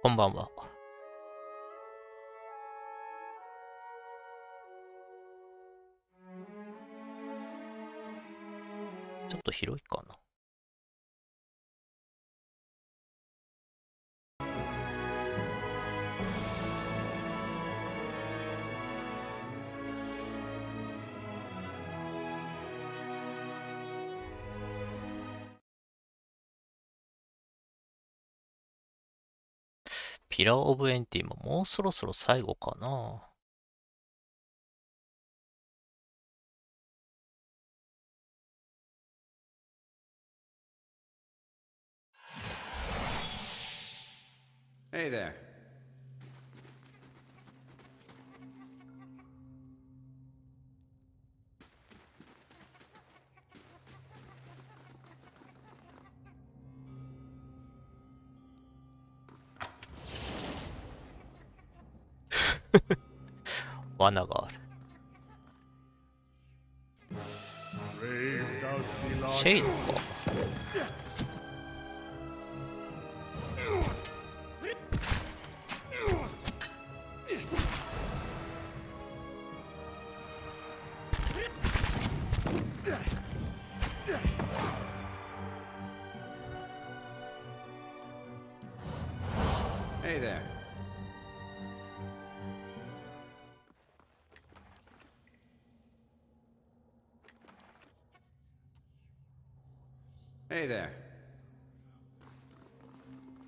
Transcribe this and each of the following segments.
こんばんは。ちょっと広いかな。ピラー・オブ・エンティももうそろそろ最後かな。Hey there. 罠がある。シェイドか。Hey there. Hey there.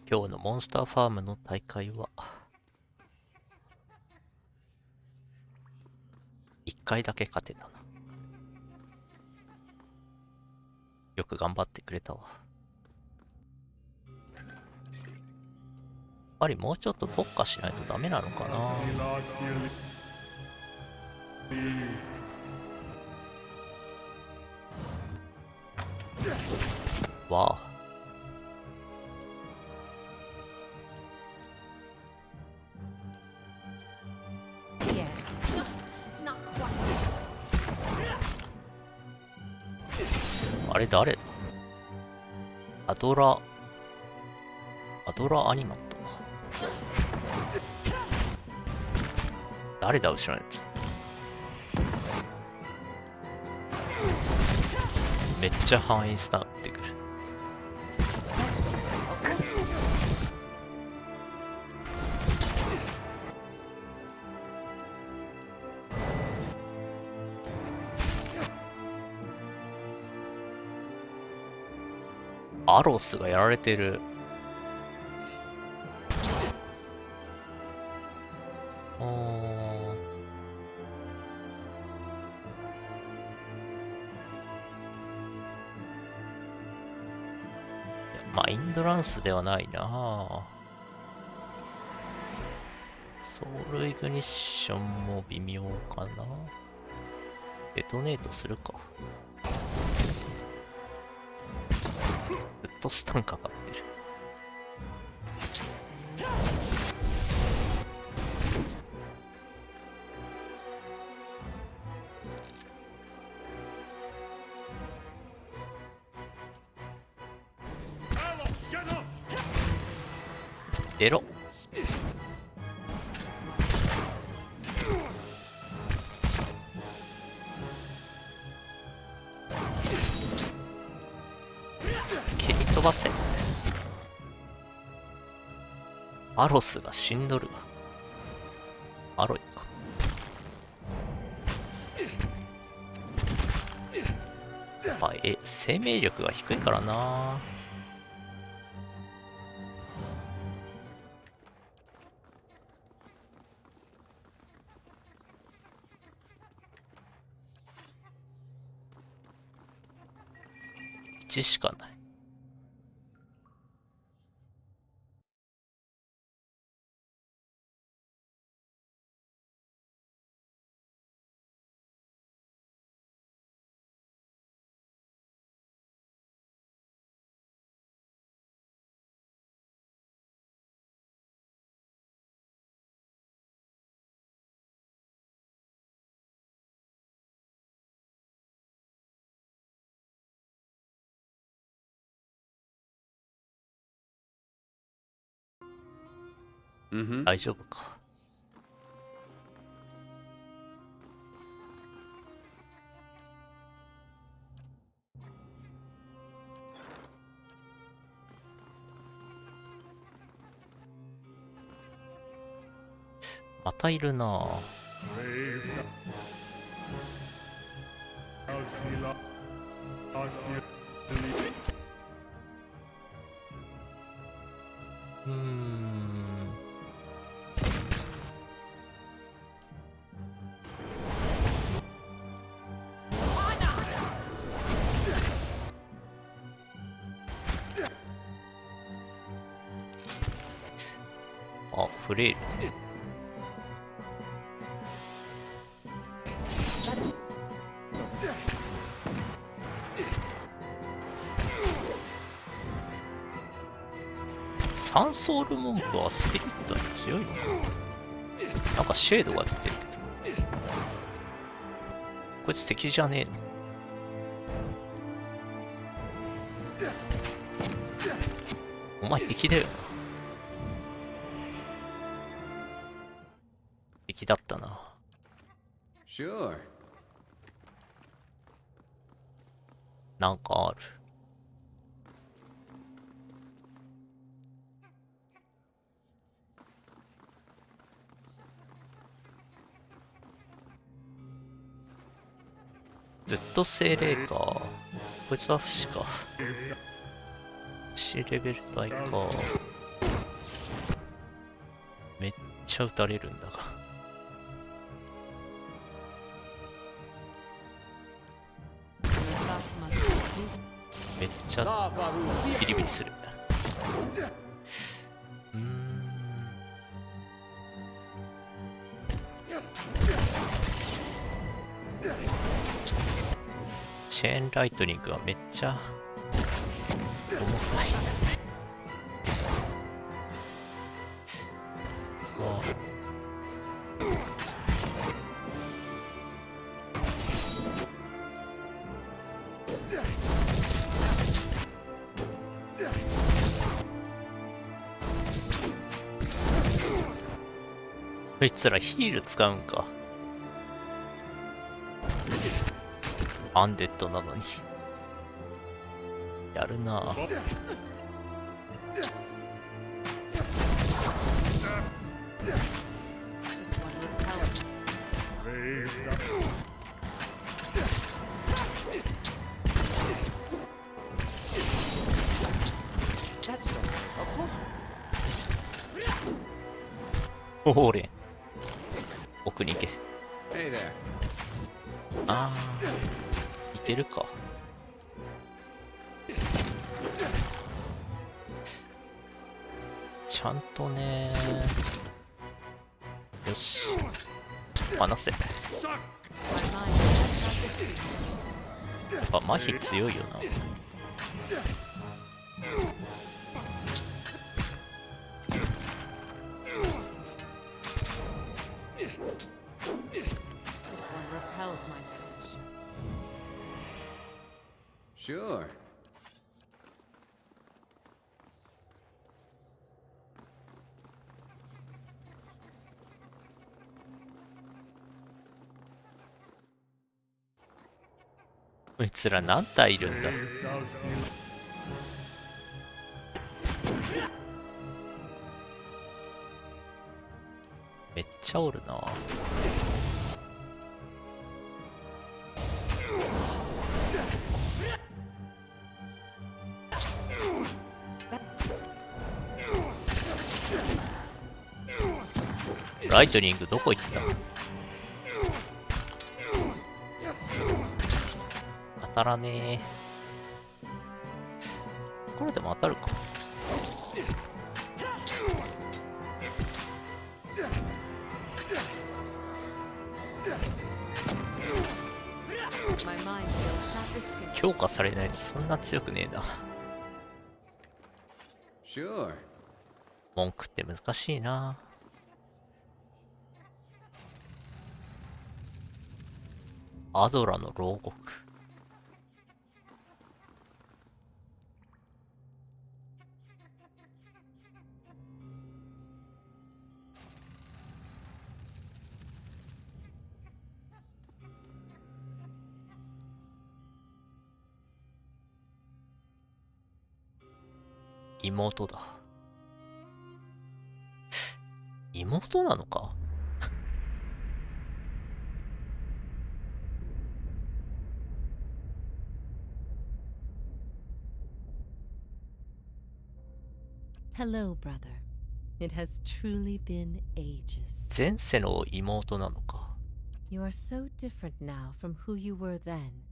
今日のモンスターファームの大会は、一回だけ勝てたな。よく頑張ってくれたわ。やっぱりもうちょっと特化しないとダメなのかな。わあ。Yes. Not quite. あれ誰だ。アドラ、アドラアニマット。誰だ後ろのやつ。めっちゃ範囲スタンってくる。アロスがやられてる。まあインドランスではないな。ソウルイグニッションも微妙かな。デトネートするか。ずっとスタンかかってる。出ろ。蹴り飛ばせ。アロスが死んどるわ。アロイか。あ、生命力が低いからな。1しかない。Mm-hmm. 大丈夫か。またいるなぁ。うーん。あ、フレイル。サンソウルモンクはスピリットに強いのかな。なんかシェードが出てるけど。こいつ敵じゃねえの。お前敵だよな。敵だったな。Sure. なんかある。ずっと精霊か。こいつは不死か。不死レベル帯か。めっちゃ撃たれるんだが。めっちゃビリビリする。チェーンライトニングはめっちゃ重たい。こいつらヒール使うんか。アンデッドなのに。やるなぁ。ほれ。奥に行け。Hey there. あー、いけるか。ちゃんとね。よし。離せ。やっぱ麻痺強いよな。Sure. こいつら何体いるんだ。めっちゃおるな。ライトニングどこ行った？当たらねえ。これでも当たるか。強化されないとそんな強くねえな。Sure. 文句って難しいな。アドラの牢獄。妹だ。妹なのか。Hello, brother. It has truly been ages. 前世の妹なのか。You are so different now from who you were then,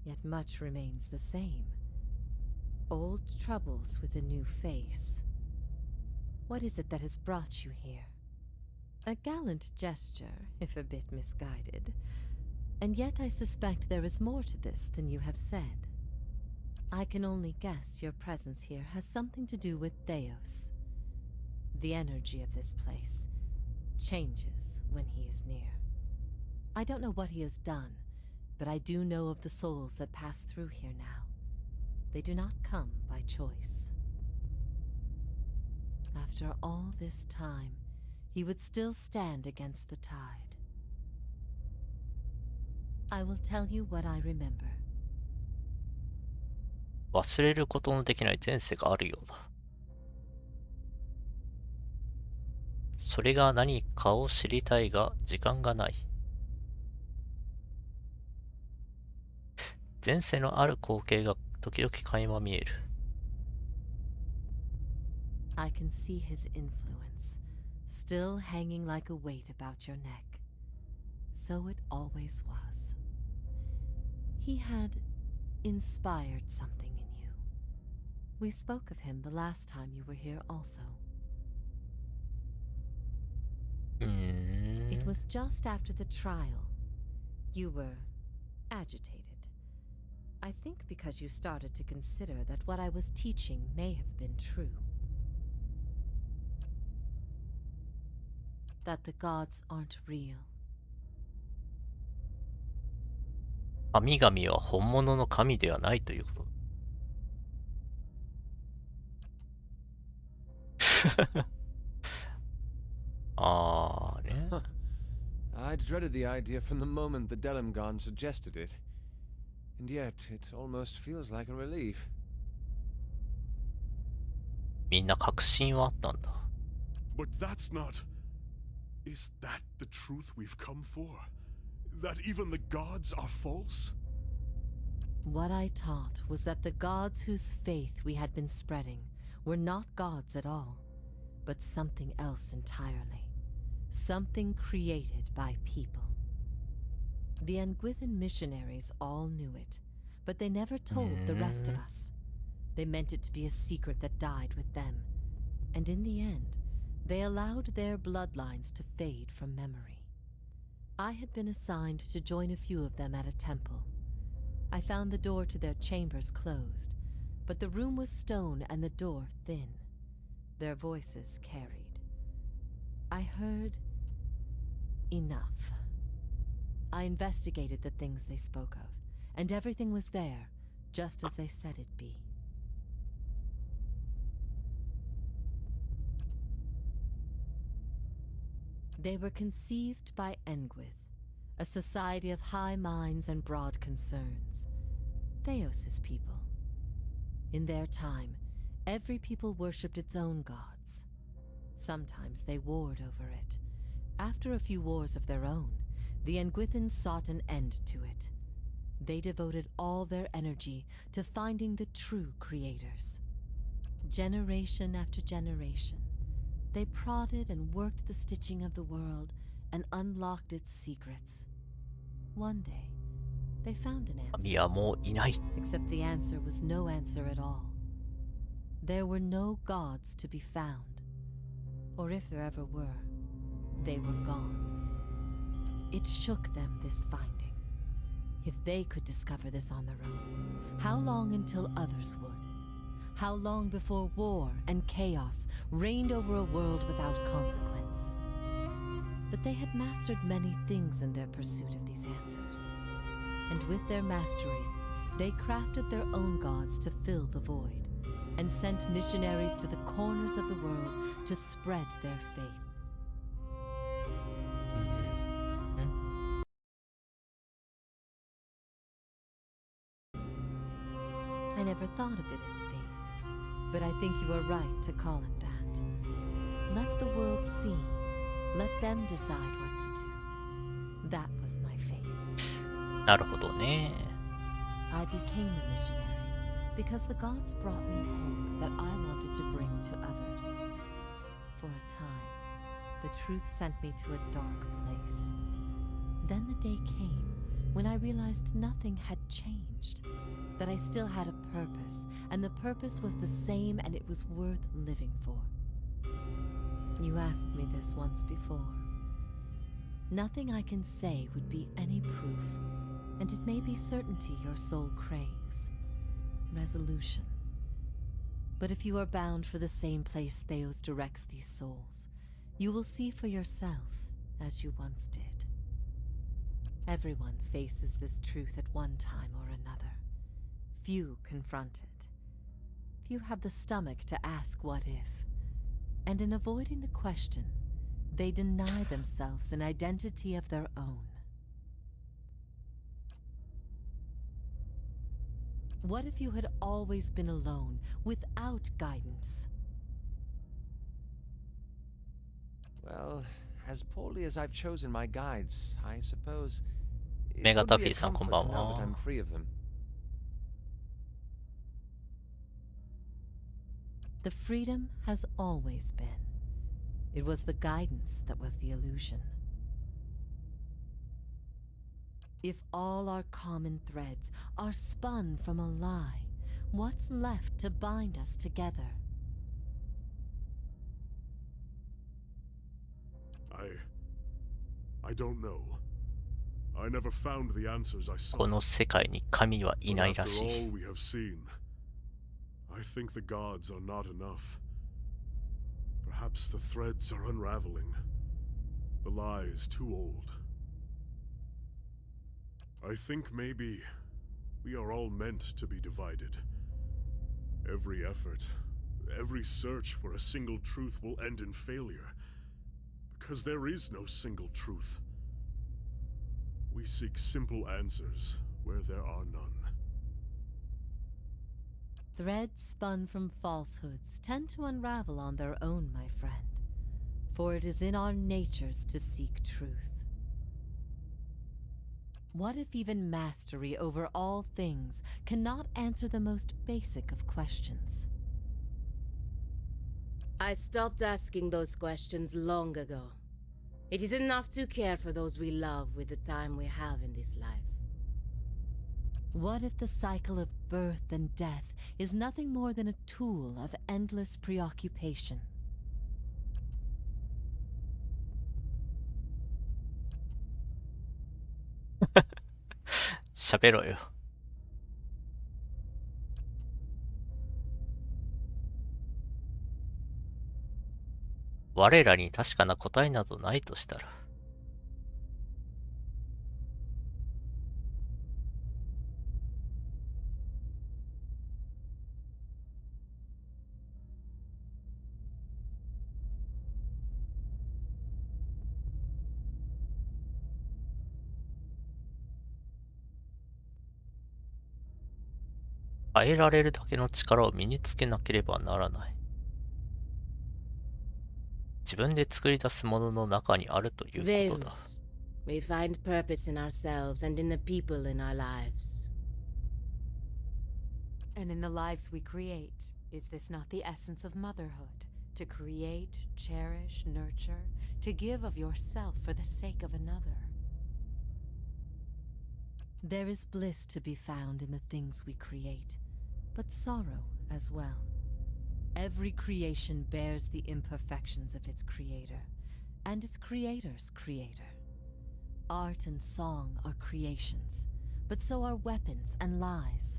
yet much remains the same. Old troubles with a new face. What is it that has brought you here? A gallant gesture, if a bit misguided. And yet I suspect there is more to this than you have said. I can only guess your presence here has something to do with Theos. The energy of this place changes when he is near. I don't know what he has done, but I do know of the souls that pass through here now. They do not come by choice. After all this time, he would still stand against the tide. I will tell you what I remember. 忘れることのできない前世があるようだ。それが何かを知りたいが時間がない。前世のある光景が時々垣間見える。I can see his influence, still hanging like a weight about your neck. So it always was. He had inspired something in you. We spoke of him the last time you were here also. It was just after the trial. You were agitated. I think because you started to consider that what I was teaching may have been true. That the gods aren't real. 神々は本物の神ではないということ。あーね。I'd dreaded the idea from the moment the Delimgon suggested it. And yet, it almost feels like a relief. みんな確信はあったんだ。But that's not... Is that the truth we've come for? That even the gods are false? What I taught was that the gods whose faith we had been spreading were not gods at all, but something else entirely. Something created by people. The Anguithan missionaries all knew it, but they never told the rest of us. They meant it to be a secret that died with them, and in the end, they allowed their bloodlines to fade from memory. I had been assigned to join a few of them at a temple. I found the door to their chambers closed, but the room was stone and the door thin. Their voices carried. I heard enough. I investigated the things they spoke of, and everything was there, just as they said it'd be. They were conceived by Engwith, a society of high minds and broad concerns. Theos' people. In their time, every people worshipped its own gods. Sometimes they warred over it. After a few wars of their own, the Anguithans sought an end to it. They devoted all their energy to finding the true creators. Generation after generation, they prodded and worked the stitching of the world and unlocked its secrets. One day, they found an answer. 神はもういない。 Except the answer was no answer at all. There were no gods to be found. Or if there ever were, they were gone. It shook them, this finding. If they could discover this on their own, how long until others would? How long before war and chaos reigned over a world without consequence? But they had mastered many things in their pursuit of these answers. And with their mastery, they crafted their own gods to fill the void, and sent missionaries to the corners of the world to spread their faith. I never thought of it as fate, but I think you are right to call it that. Let the world see. Let them decide what to do. That was my faith. なるほどね。 I became a missionary because the gods brought me hope that I wanted to bring to others. For a time, the truth sent me to a dark place. Then the day came when I realized nothing had changed, that I still had a purpose, and the purpose was the same and it was worth living for. You asked me this once before. Nothing I can say would be any proof, and it may be certainty your soul craves. Resolution. But if you are bound for the same place Theos directs these souls, you will see for yourself as you once did. Everyone faces this truth at one time or another. Few confront it. Few have the stomach to ask what if. And in avoiding the question, they deny themselves an identity of their own. What if you had always been alone, without guidance? Well, as poorly as I've chosen my guides, I suppose it Mega would be a Tuffy さん、こん comfort ばん to know that は。 I'm free of them. The freedom has always been. It was the guidance that was the illusion. If all our common threads are spun from a lie, what's left to bind us together? I don't know. I never found the answers I こ sought. の世界に神はいな But いら after しい。 all we have seen, I think the gods are not enough. Perhaps the threads are unraveling. The lies too old. I think maybe we are all meant to be divided. Every effort, every search for a single truth will end in failure. Because there is no single truth. We seek simple answers where there are none. Threads spun from falsehoods tend to unravel on their own, my friend. For it is in our natures to seek truth. What if even mastery over all things cannot answer the most basic of questions? I stopped asking those questions long ago. It is enough to care for those we love with the time we have in this life. What if the cycle of birth and death is nothing more than a tool of endless preoccupation? 喋ろよ。我らに確かな答えなどないとしたら。変えられるだけの力を身につけなければならない。自分で作り出すものの中にあるということだ。Veils. We find purpose in ourselves and in the people in our lives. And in the lives we create, is this not the essence of motherhood? To create, cherish, nurture, to give of yourself for the sake of another. There is bliss to be found in the things we create, but sorrow as well. Every creation bears the imperfections of its creator, and its creator's creator. Art and song are creations, but so are weapons and lies.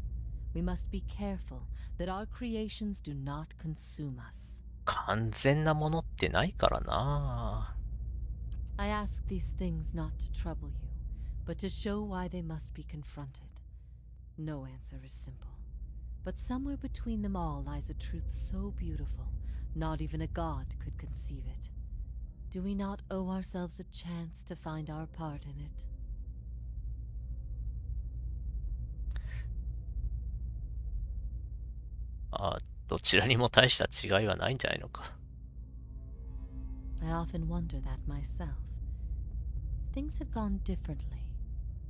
We must be careful that our creations do not consume us. 完全なものってないからな。I ask these things not to trouble you, but to show why they must be confronted. No answer is simple, but somewhere between them all lies a truth so beautiful, not even a god could conceive it. Do we not owe ourselves a chance to find our part in it? あ、どちらにも大した違いはないんじゃないのか。I often wonder that myself. If things had gone differently,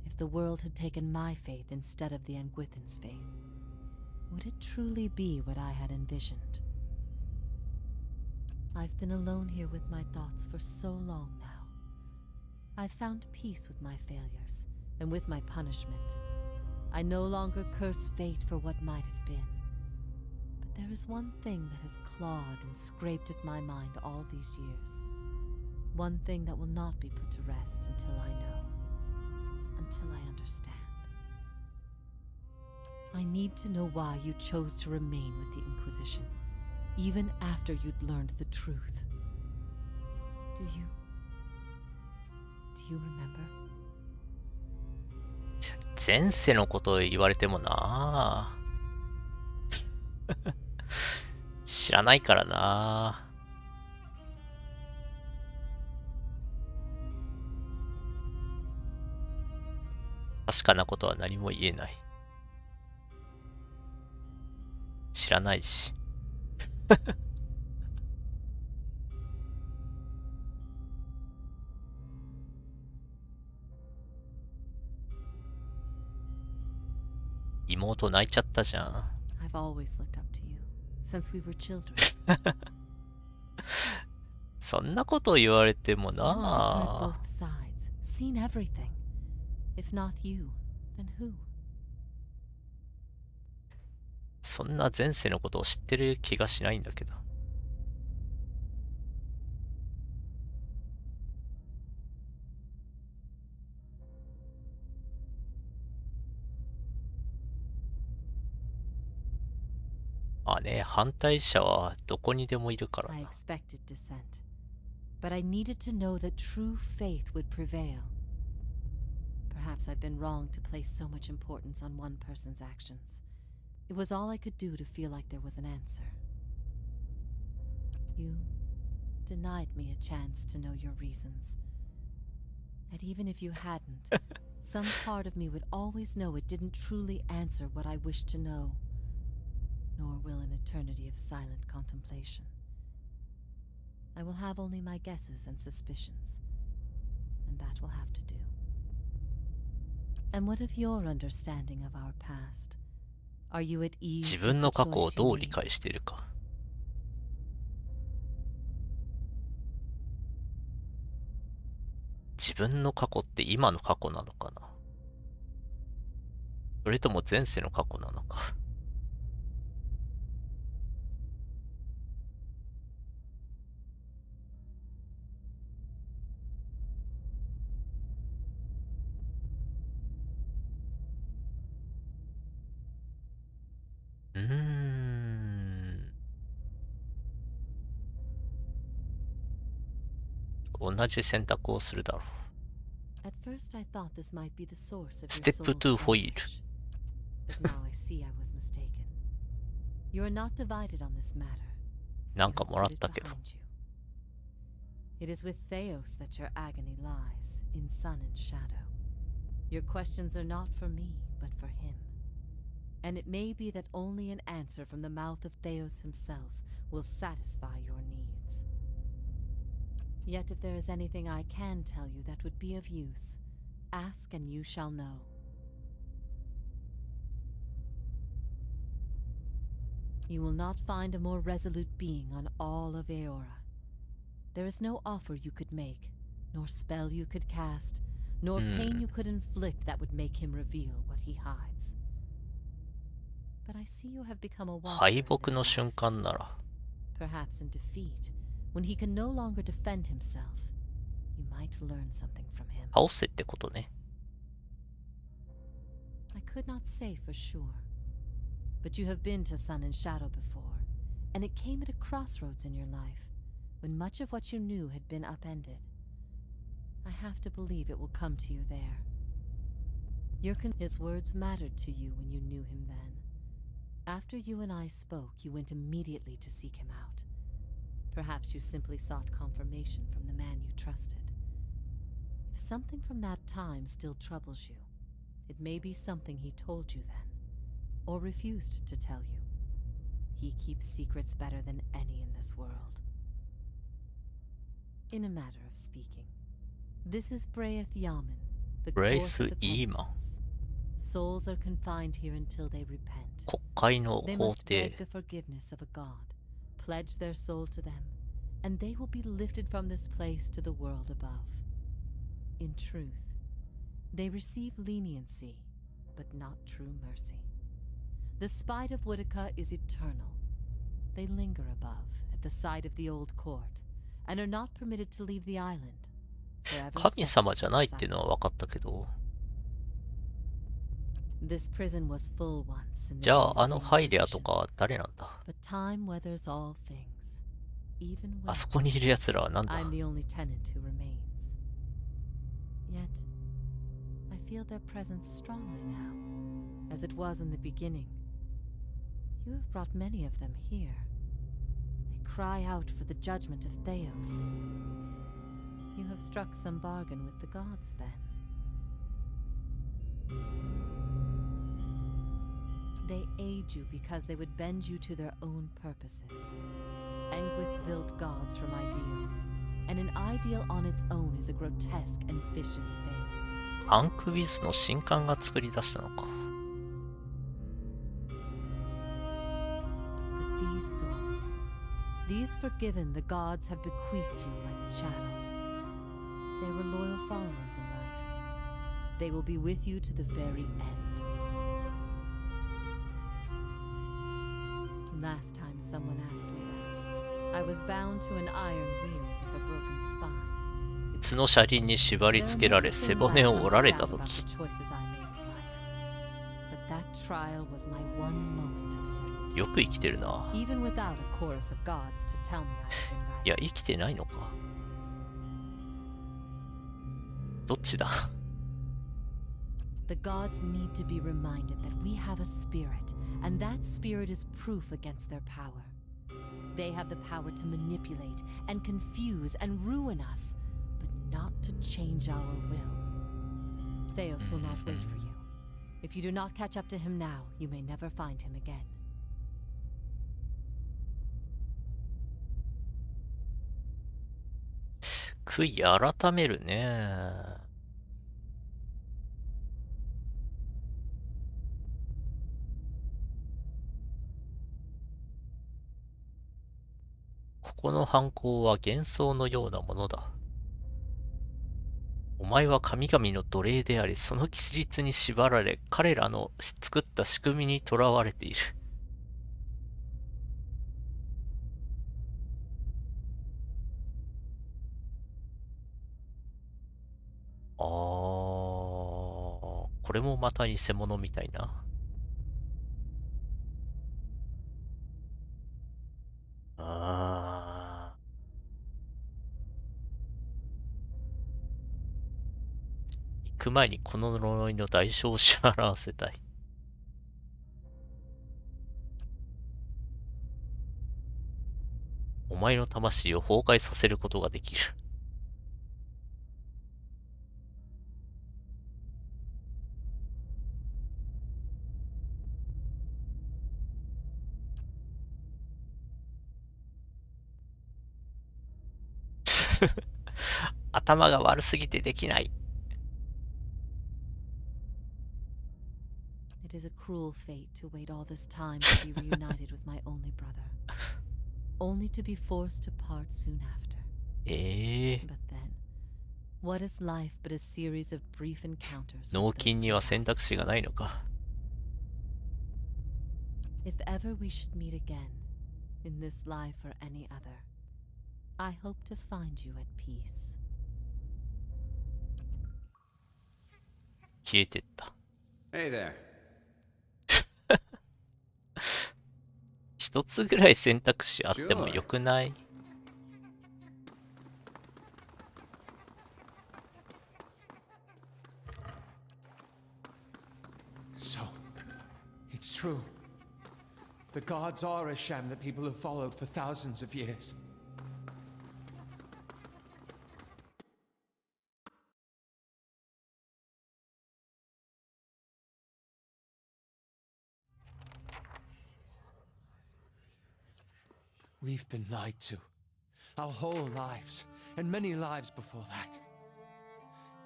if the world had taken my faith instead of the Anguithin's faith, would it truly be what I had envisioned? I've been alone here with my thoughts for so long now. I've found peace with my failures and with my punishment. I no longer curse fate for what might have been. But there is one thing that has clawed and scraped at my mind all these years. One thing that will not be put to rest until I know, until I understand. I need to know why you chose to remain with the Inquisition, even after you'd learned the truth. Do you remember? 前世のことを言われてもな知らないからな。確かなことは何も言えない。知らないし。妹泣いちゃったじゃん。I've always looked up to you, since we were children. そんなこと言われても I've heard な both sides, seen everything. If not you, then who? そんな前世のことを知ってる気がしないんだけど。まあね、反対者はどこにでもいるから I な。 expected dissent, but I needed to know that true faith would prevail. Perhaps I've been wrong to place so much importance on one person's actions. It was all I could do to feel like there was an answer. You denied me a chance to know your reasons. And even if you hadn't, some part of me would always know it didn't truly answer what I wished to know, nor will an eternity of silent contemplation. I will have only my guesses and suspicions, and that will have to do. And what of your understanding of our past? Are you at ease 自 with 分 the の過去を choice ど you う理 made? 解しているか。自分の過去って今の過去なのかな、それとも前世の過去なのか。同じ選択をするだろう。 At first I thought this might be the source of your Step soul's two for you. anguish. But now I see I was mistaken. You are not divided on this matter. なんか You have もらっ put it たけど。 behind you. It is with Theos that your agony lies, in sun and shadow. Your questions are not for me, but for him. And it may be that only an answer from the mouth of Theos himself will satisfy your needs. Yet if there is anything I can tell you that would be of use, ask and you shall know. You will not find a more resolute being on all of Aeora. There is no offer you could make, nor spell you could cast, nor pain you could inflict that would make him reveal what he hides. But I see you have become a watcher 敗 in 北 this の life. 瞬間なら Perhaps in defeat, when he can no longer defend himself, you might learn something from him. 倒せってことね。 I could not say for sure, but you have been to Sun and Shadow before, and it came at a crossroads in your life, when much of what you knew had been upended. I have to believe it will come to you there. His words mattered to you when you knew him then. After you and I spoke, you went immediately to seek him out. Perhaps you simply sought confirmation from the man you trusted. If something from that time still troubles you, it may be something he told you then, or refused to tell you. He keeps secrets better than any in this world. In a matter of speaking, this is Braeth Yamen, the court Braeth of the Yamen. penitents. Souls are confined here until they repent. 国会の They 法 must 廷 beg the forgiveness of a god, pledge their soul to them, and they will be lifted from this place to the world above. In truth, they receive leniency, but not true mercy. The spite of Whitaker is eternal. They linger above, at the site of the old court, and are not permitted to leave the island. Forever 神様 separate じゃ from ないっ the ていうのは分かったけど、 This prison was full once in the じゃ days あ of フ the ァイレアと Inquisition. かは誰なんだ？ But time weathers all things, even あ when そこにいる奴らはなんだ？ I'm the only tenant who remains. Yet, I feel their presence strongly now, as it was in the beginning. You have brought many of them here. They cry out for the judgment of Theos. You have struck some bargain with the gods, then. They aid you because they would bend you to their own purposes. Engwith built gods from ideals, and an ideal on its own is a grotesque and vicious thing. アンクウィズの神官が作り出したのか。 But these souls, these forgiven the gods have bequeathed you like chattel. They were loyal followers in life. They will be with you to the very end. Last time someone asked me that, I was bound to an iron wheel with a broken spine. 鉄の車輪に縛り付けられ背骨を折られた時、 But that trial was my one moment of certainty. よく生きてるな。 Even without a chorus of gods to tell me I had been right. いや、生きてないのか。どっちだ？ The gods need to be reminded that we have a spirit, and that spirit is proof against their power. They have the power to manipulate and confuse and ruin us, but not to change our will. Theos will not wait for you. If you do not catch up to him now, you may never find him again. 悔い改めるね。ここの犯行は幻想のようなものだ。お前は神々の奴隷であり、その規律に縛られ、彼らの作った仕組みにとらわれている。あー、これもまた偽物みたいな。あー。行く前にこの呪いの代償を支払わせたい。お前の魂を崩壊させることができる。頭が悪すぎてできない。It is a cruel fate to wait all this time to be reunited with my only brother, only to be forced to part soon after. But then, what is life but a series of brief encounters? 脳筋には選択肢がないのか。If ever we should meet again, in this life or any other, I hope to find you at peace. 消えてった。Hey there. 一つぐらい選択肢あってもよくない？ So, it's true. The gods are a sham that people have followed for thousands of years. We've been lied to. Our whole lives, and many lives before that.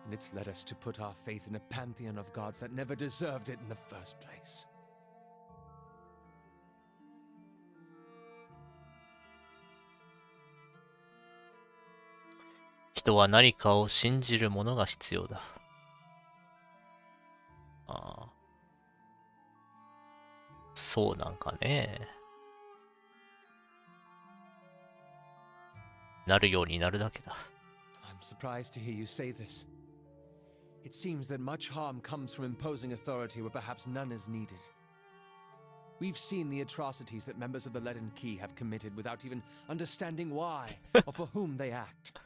And it's led us to put our faith in a pantheon of gods that never deserved it in the first place. 人は何かを信じるものが必要だ。ああ。そうなんかね。なるようになるだけだ。I'm surprised to hear you say this. It seems that much harm comes from imposing authority where perhaps none is needed. We've seen the atrocities that members of the Leaden Key have committed without even understanding why or for whom they act.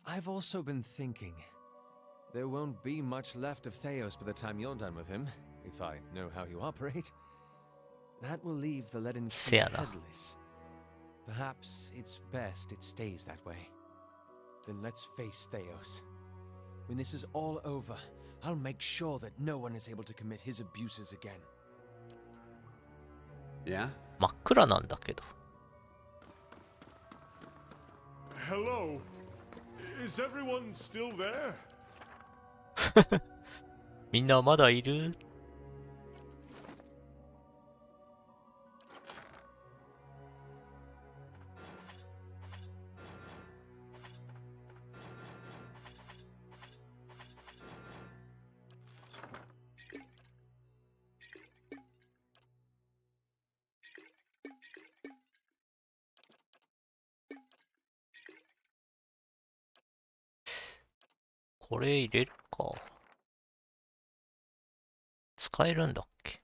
I've also been thinking, there won't be much left of Theos by the time you're done with him, if I know how you operate. That will leave the Leaden Key headless. Perhaps it's best it stays that way. Then let's face Theos. When this is all over, I'll make sure that no one is able to commit his abuses again. Yeah? 真っ暗なんだけど。Hello? Is everyone still there? みんなまだいる？これ入れるか。使えるんだっけ？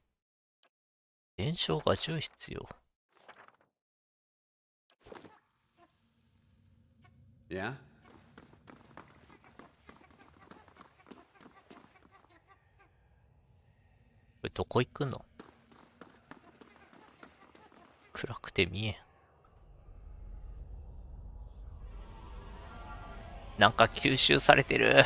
伝承が10必要。Yeah? これどこ行くの？暗くて見えん。なんか吸収されてる。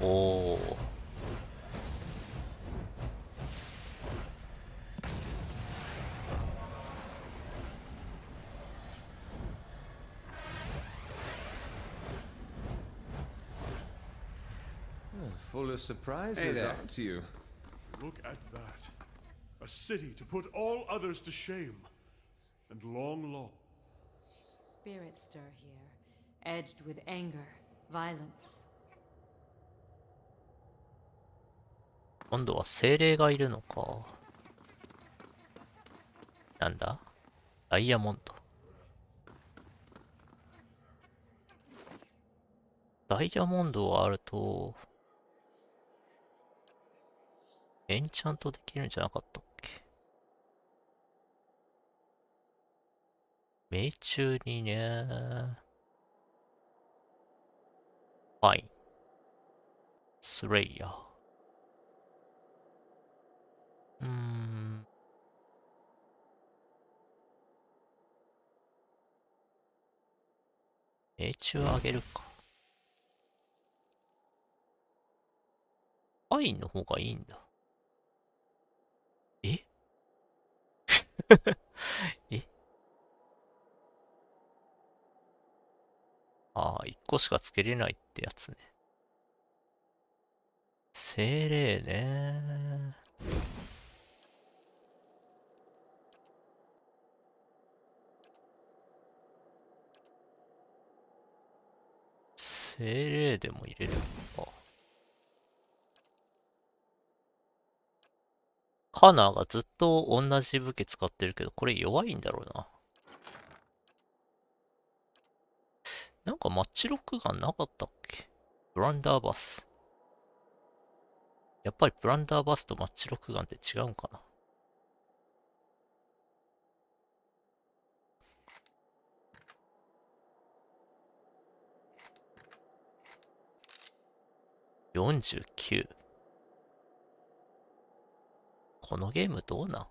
おお。Full of surprises, Hey there. aren't you? Look at that. A city to put all others to shame. And long. Spirits stir here, edged with anger, violence. 今度は精霊がいるのか。なんだ？ダイヤモンド。ダイヤモンドがあると、エンチャントできるんじゃなかったっけ？命中にね。ファイン。スレイヤー。命中上げるか。ファインの方がいいんだ。ええああ、1個しかつけれないってやつね。精霊ね。精霊でも入れるのか。カナーがずっと同じ武器使ってるけど、これ弱いんだろうな。なんかマッチロックガンなかったっけ？ブランダーバス。やっぱりブランダーバスとマッチロックガンって違うんかな。49。このゲームどうなん？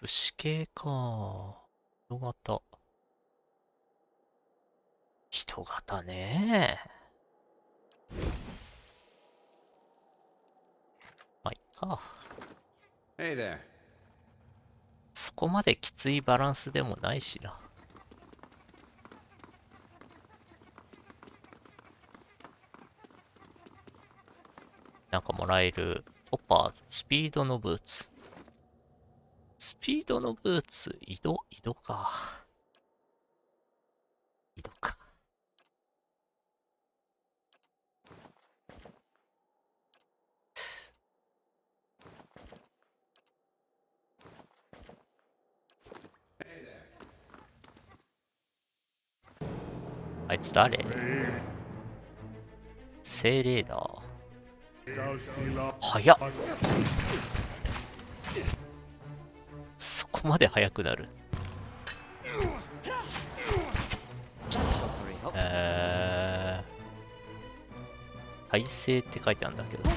不死系か。人型。人型ね。まあ、いっか。Hey there. そこまできついバランスでもないしな。なんかもらえる。トッパーズ。スピードのブーツ。スピードのブーツ。移動か。移動か。あいつ誰？精霊だ。早っ。そこまで速くなる。耐性って書いてあるんだけど。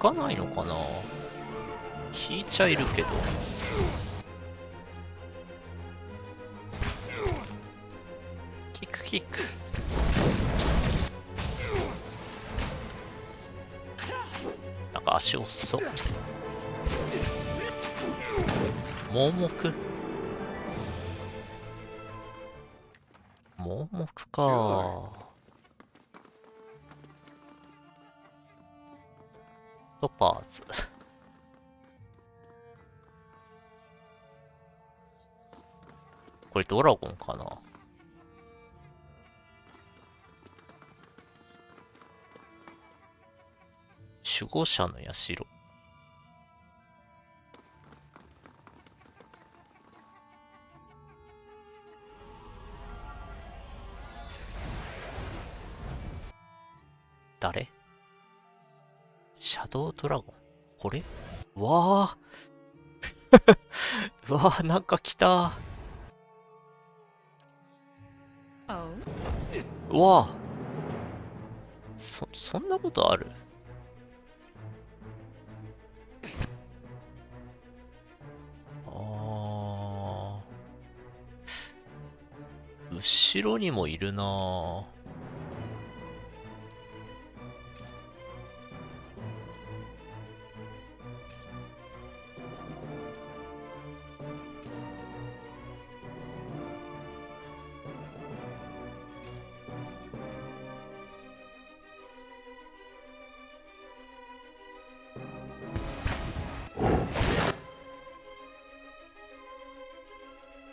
効かないのかな？効いちゃいるけど。キックキック。なんか足遅そう。盲目。盲目か。トパーズ。これドラゴンかな？守護者の社。誰？シャドウドラゴン？これ？わあうわあ、なんか来た。うわあ、そんなことある？後ろにもいるなぁ。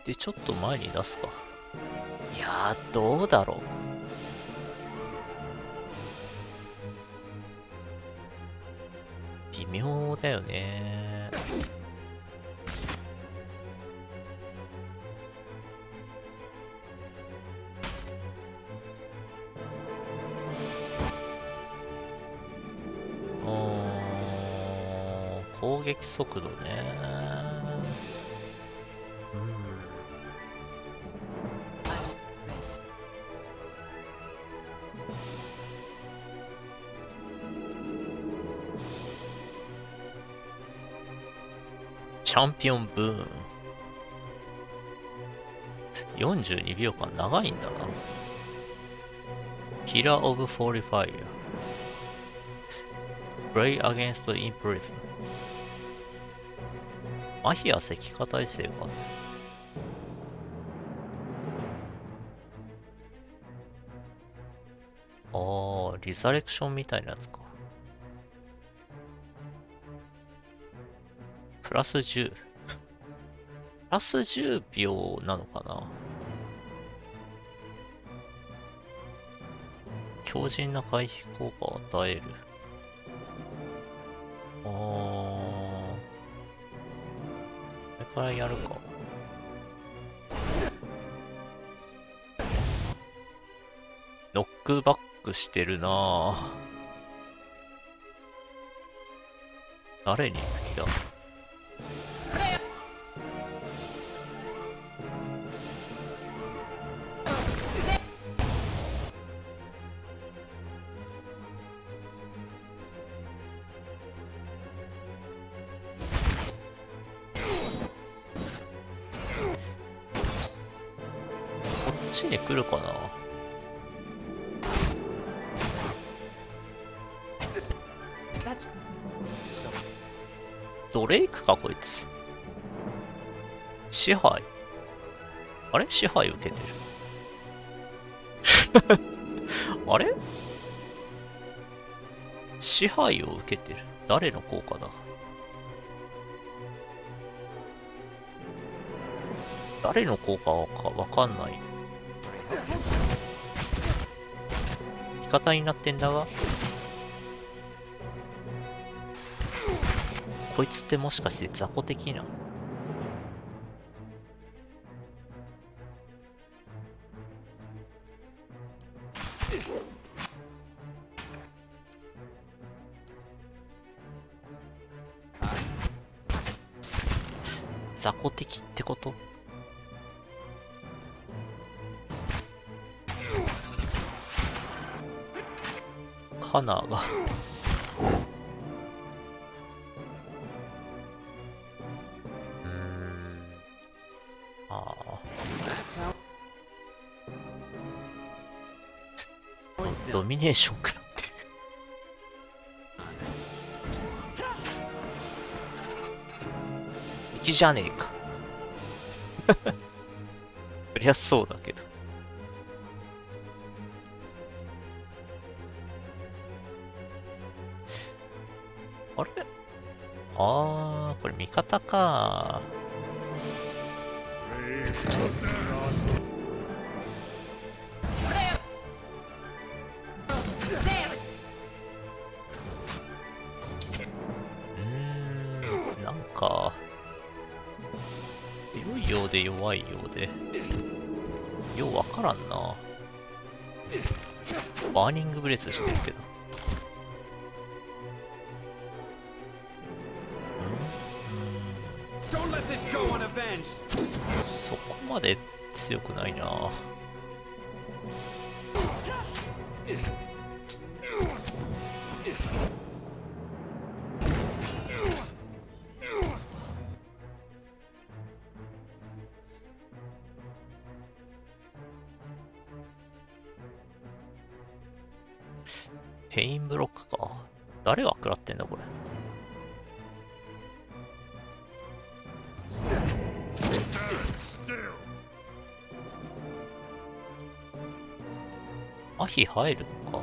で、ちょっと前に出すか。いやー、どうだろう。微妙だよね。攻撃速度ね。チャンピオンブーン。42秒間長いんだな。キラーオブフォーリファイア。Play against imprison。マヒア石化耐性がある。リザレクションみたいなやつか。プラス10。プラス10秒なのかな。強靭な回避効果を与える。これからやるか。ノックバックしてるなぁ。誰に行く気だ？こっちに来るかな。ドレイクかこいつ。支配。あれ支配受けてる。あれ支配を受けてる。誰の効果だ？誰の効果かわかんない。味方になってんだが。こいつってもしかして雑魚的な？雑魚的ってこと？カナーがドミネーション食らってる。敵じゃねえか。そりゃそうだけど。あれ？あー、これ味方か。なんか強いようで弱いようでようわからんな。バーニングブレスしてるけど。そこまで強くないな。ペインブロックか。誰が食らってんだこれ。麻痺入るのか。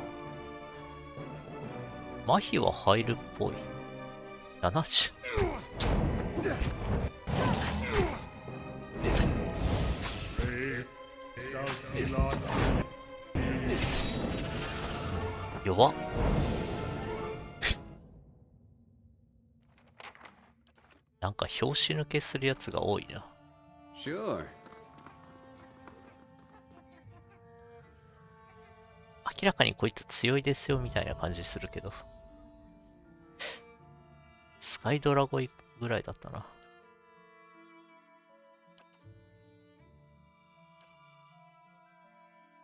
麻痺は入るっぽい。70。弱っ。なんか拍子抜けするやつが多いな。Sure. 明らかにこいつ強いですよみたいな感じするけど。スカイドラゴンぐらいだったな。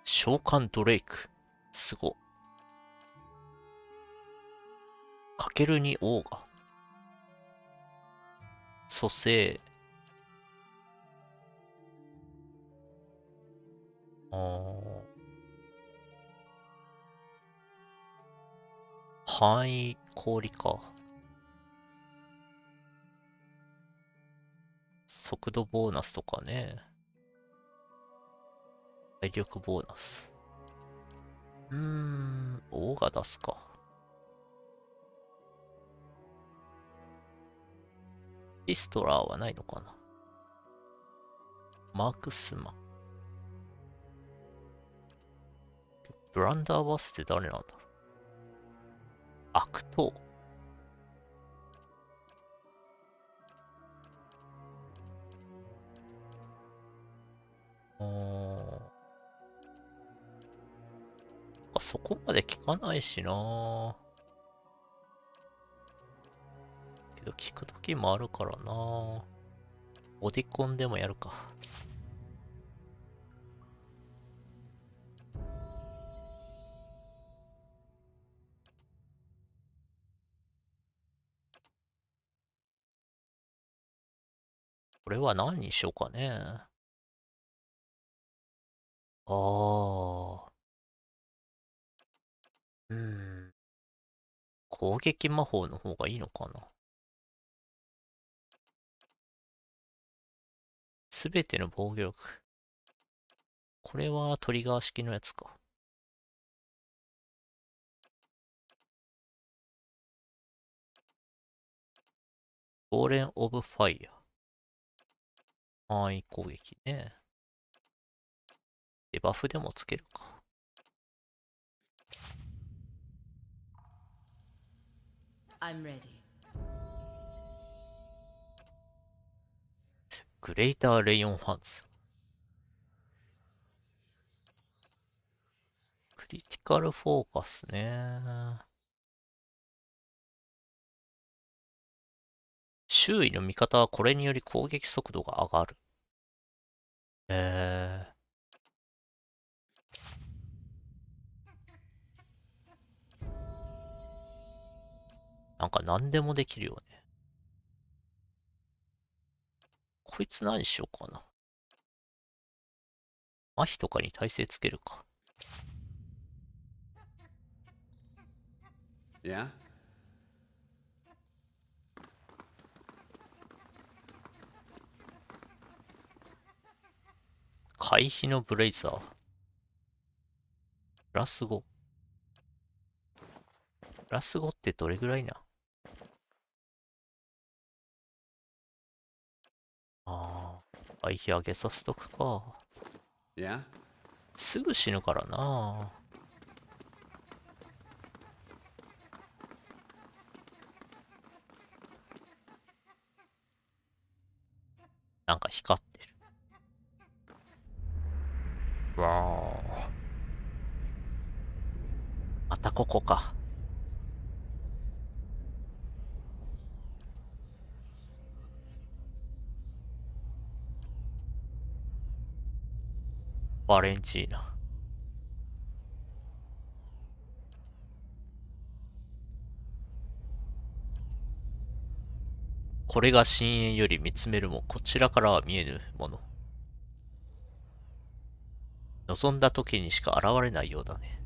召喚ドレイク。すご。かけるにオーガ。蘇生。範囲氷か。速度ボーナスとかね。体力ボーナス。オーガ出すか。ヒストラーはないのかな。マークスマン。ブランダーバスって誰なんだろう。悪党。そこまで効かないしな。けど効く時もあるからな。ボディコンでもやるか。これは何にしようかね。ああ。攻撃魔法の方がいいのかな。すべての防御力。これはトリガー式のやつか。ゴーレン・オブ・ファイヤー。範囲攻撃ね。デバフでもつけるか。I'm ready. グレイター・レイオン・ハンズ。クリティカルフォーカスね。周囲の味方はこれにより攻撃速度が上がる。なんか何でもできるよね。こいつ何しようかな。麻痺とかに耐性つけるか。Yeah? 回避のブレイザー。プラス5。プラス5ってどれぐらいな。回避上げさせとくか。Yeah? すぐ死ぬからな。なんか光ってる。わー。またここか。バレンチーナ。これが深淵より見つめるも、こちらからは見えぬもの。望んだ時にしか現れないようだね。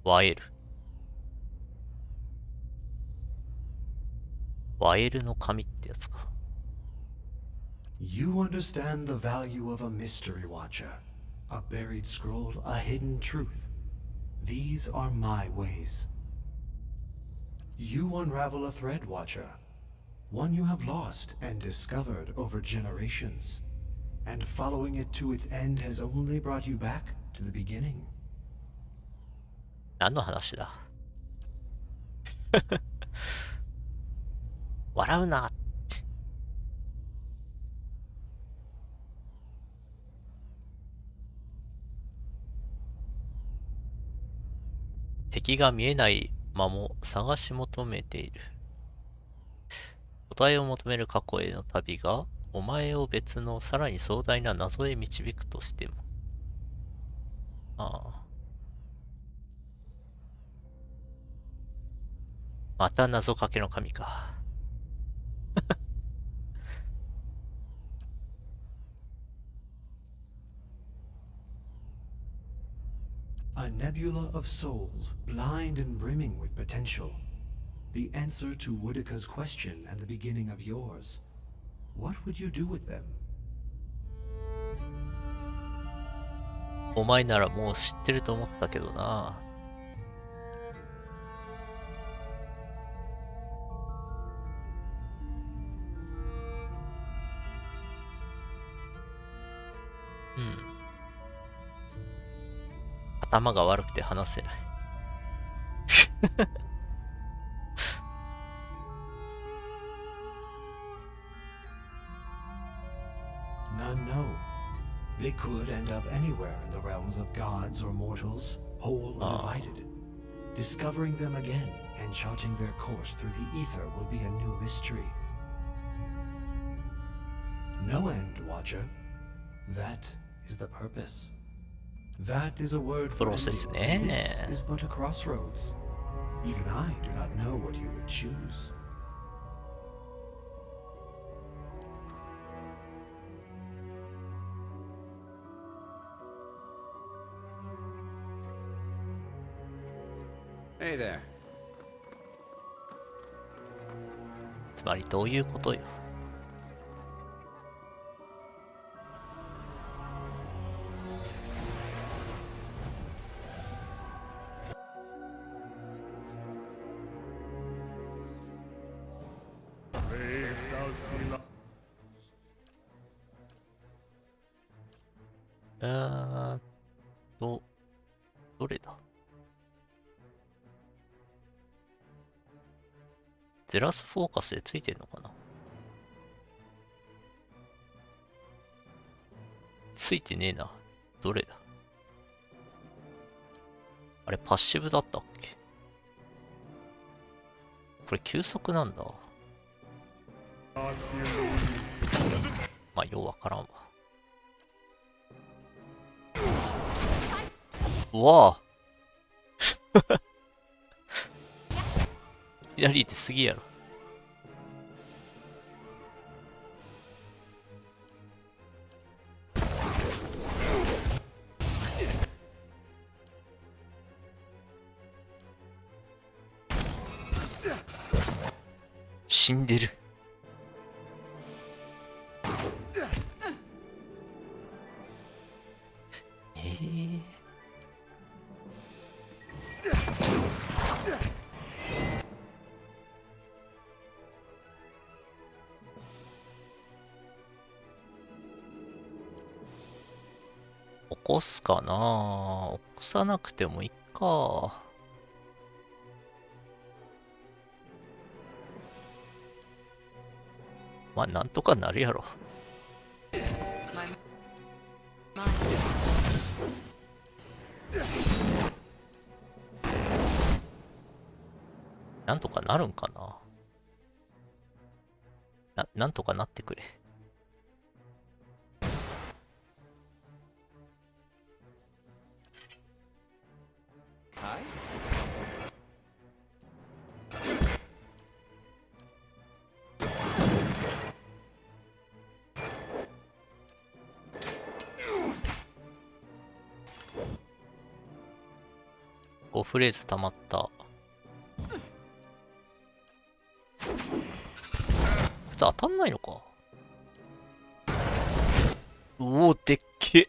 ワエル。ワエルの神ってやつか。You understand the value of a mystery watcher, a buried scroll, a hidden truth. These are my ways. You unravel a thread, watcher, one you have lost and discovered over generations. And following it to its end has only brought you back to the beginning. 何の話だ。笑うな。敵が見えない間も探し求めている。答えを求める過去への旅が、お前を別のさらに壮大な謎へ導くとしても。また謎かけの神か。A nebula of souls, blind and brimming with potential. The answer to Woodika's question and the beginning of yours. What would you do with them? お前ならもう知ってると思ったけどな。頭が悪くて話せない。could end up anywhere in the realms of gods or mortals, whole or divided. Discovering them again and charting their course through the ether will be a new mystery. No end, Watcher. That is the purpose. That is a word for Process endings, andね。 this is but a crossroads. Even I do not know what you would choose. Hey there. つまりどういうことよ。どれだ？ゼラスフォーカスでついてんのかな？ついてねえな。どれだ？あれ、パッシブだったっけ？これ、急速なんだ。まあ、ようわからんわ。うわぁ左ってすぎやろ。死んでる。起こすかな？起こさなくてもいいか。まあ、なんとかなるやろ。なんとかなるんかな。なんとかなってくれ。5フレーズ溜まった。普通当たんないのか。おお、でっけ。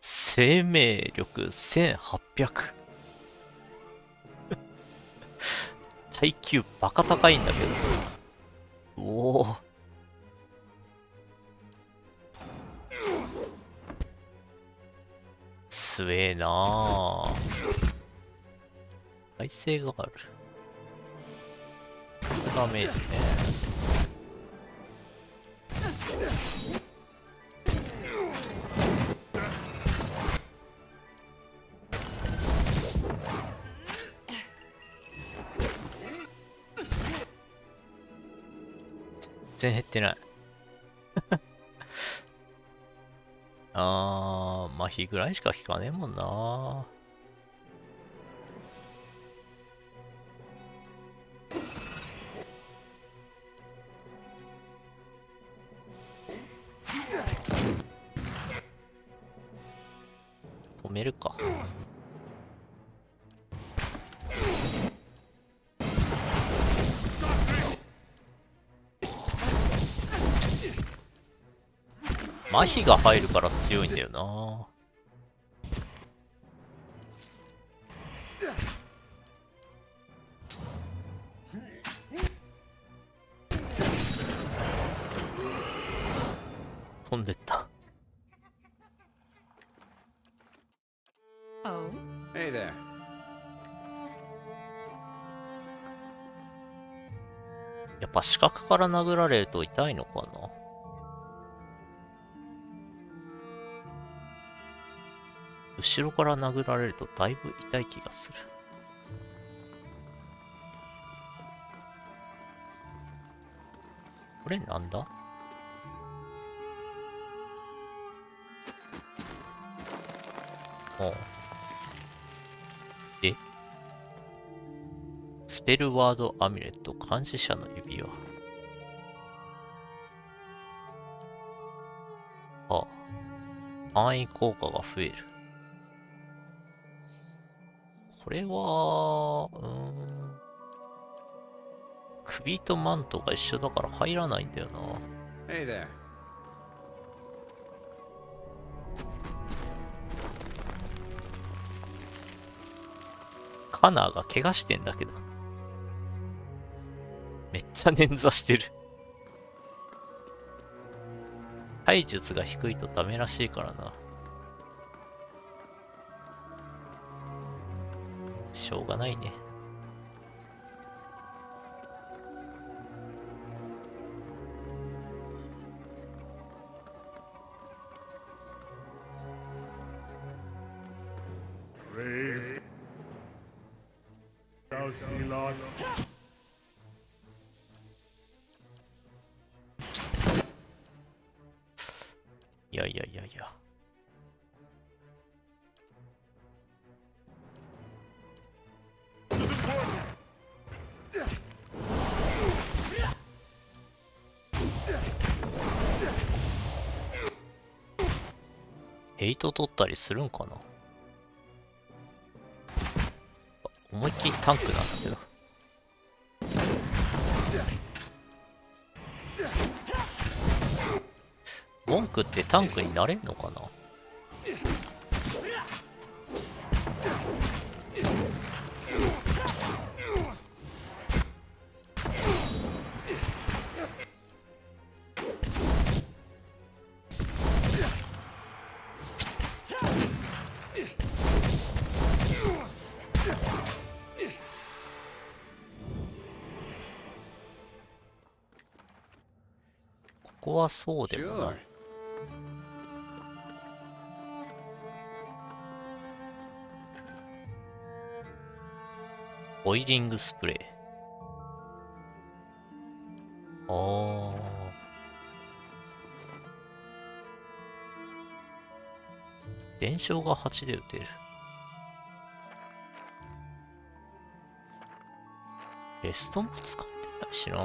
生命力1800。耐久バカ高いんだけど。おお。強えなあ。耐性がある。ダメージね。全然減ってない。麻痺ぐらいしか効かねえもんな。止めるか。麻痺が入るから強いんだよな。飛んでった。Oh? Hey there. やっぱ視覚から殴られると痛いのかな。後ろから殴られるとだいぶ痛い気がする。これなんだ？おう。で、スペルワードアミュレット、監視者の指輪。ああ。範囲効果が増える。これは、首とマントが一緒だから入らないんだよな。Hey there. カナーが怪我してんだけど。めっちゃ捻挫してる。体術が低いとダメらしいからな。しょうがないね。いやいやいやいや。ヘイト取ったりするんかな。思いっきりタンクなんだけど。文句ってタンクになれんのかな。ここはそうでもない。オイリングスプレー。ああ。伝承が8で打てる。レストも使ってないしな。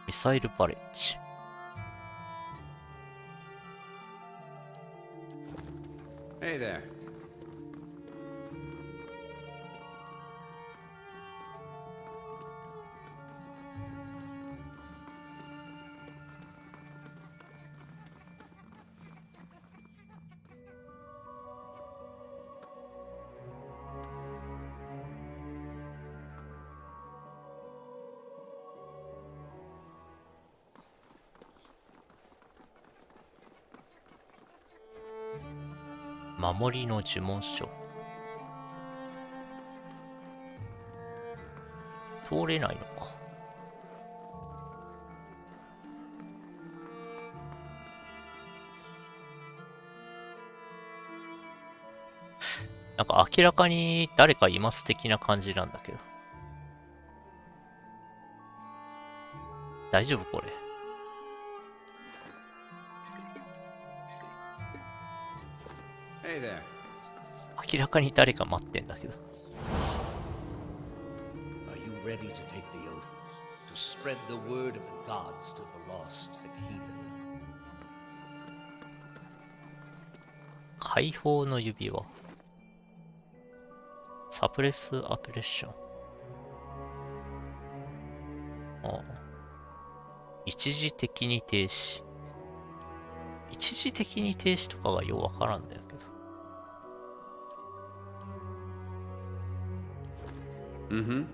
ミサイルバレッジ。Hey there. 守りの呪文書。通れないのか。なんか明らかに誰かいます的な感じなんだけど。大丈夫これ。Hey there. 明らかに誰か待ってんだけど。Are you ready to take the oath? To spread the word of the gods to the lost and heathen? 解放の指輪。サプレスアプレッション。ああ。一時的に停止。一時的に停止とかがようわからんだよけど。Mm-hmm.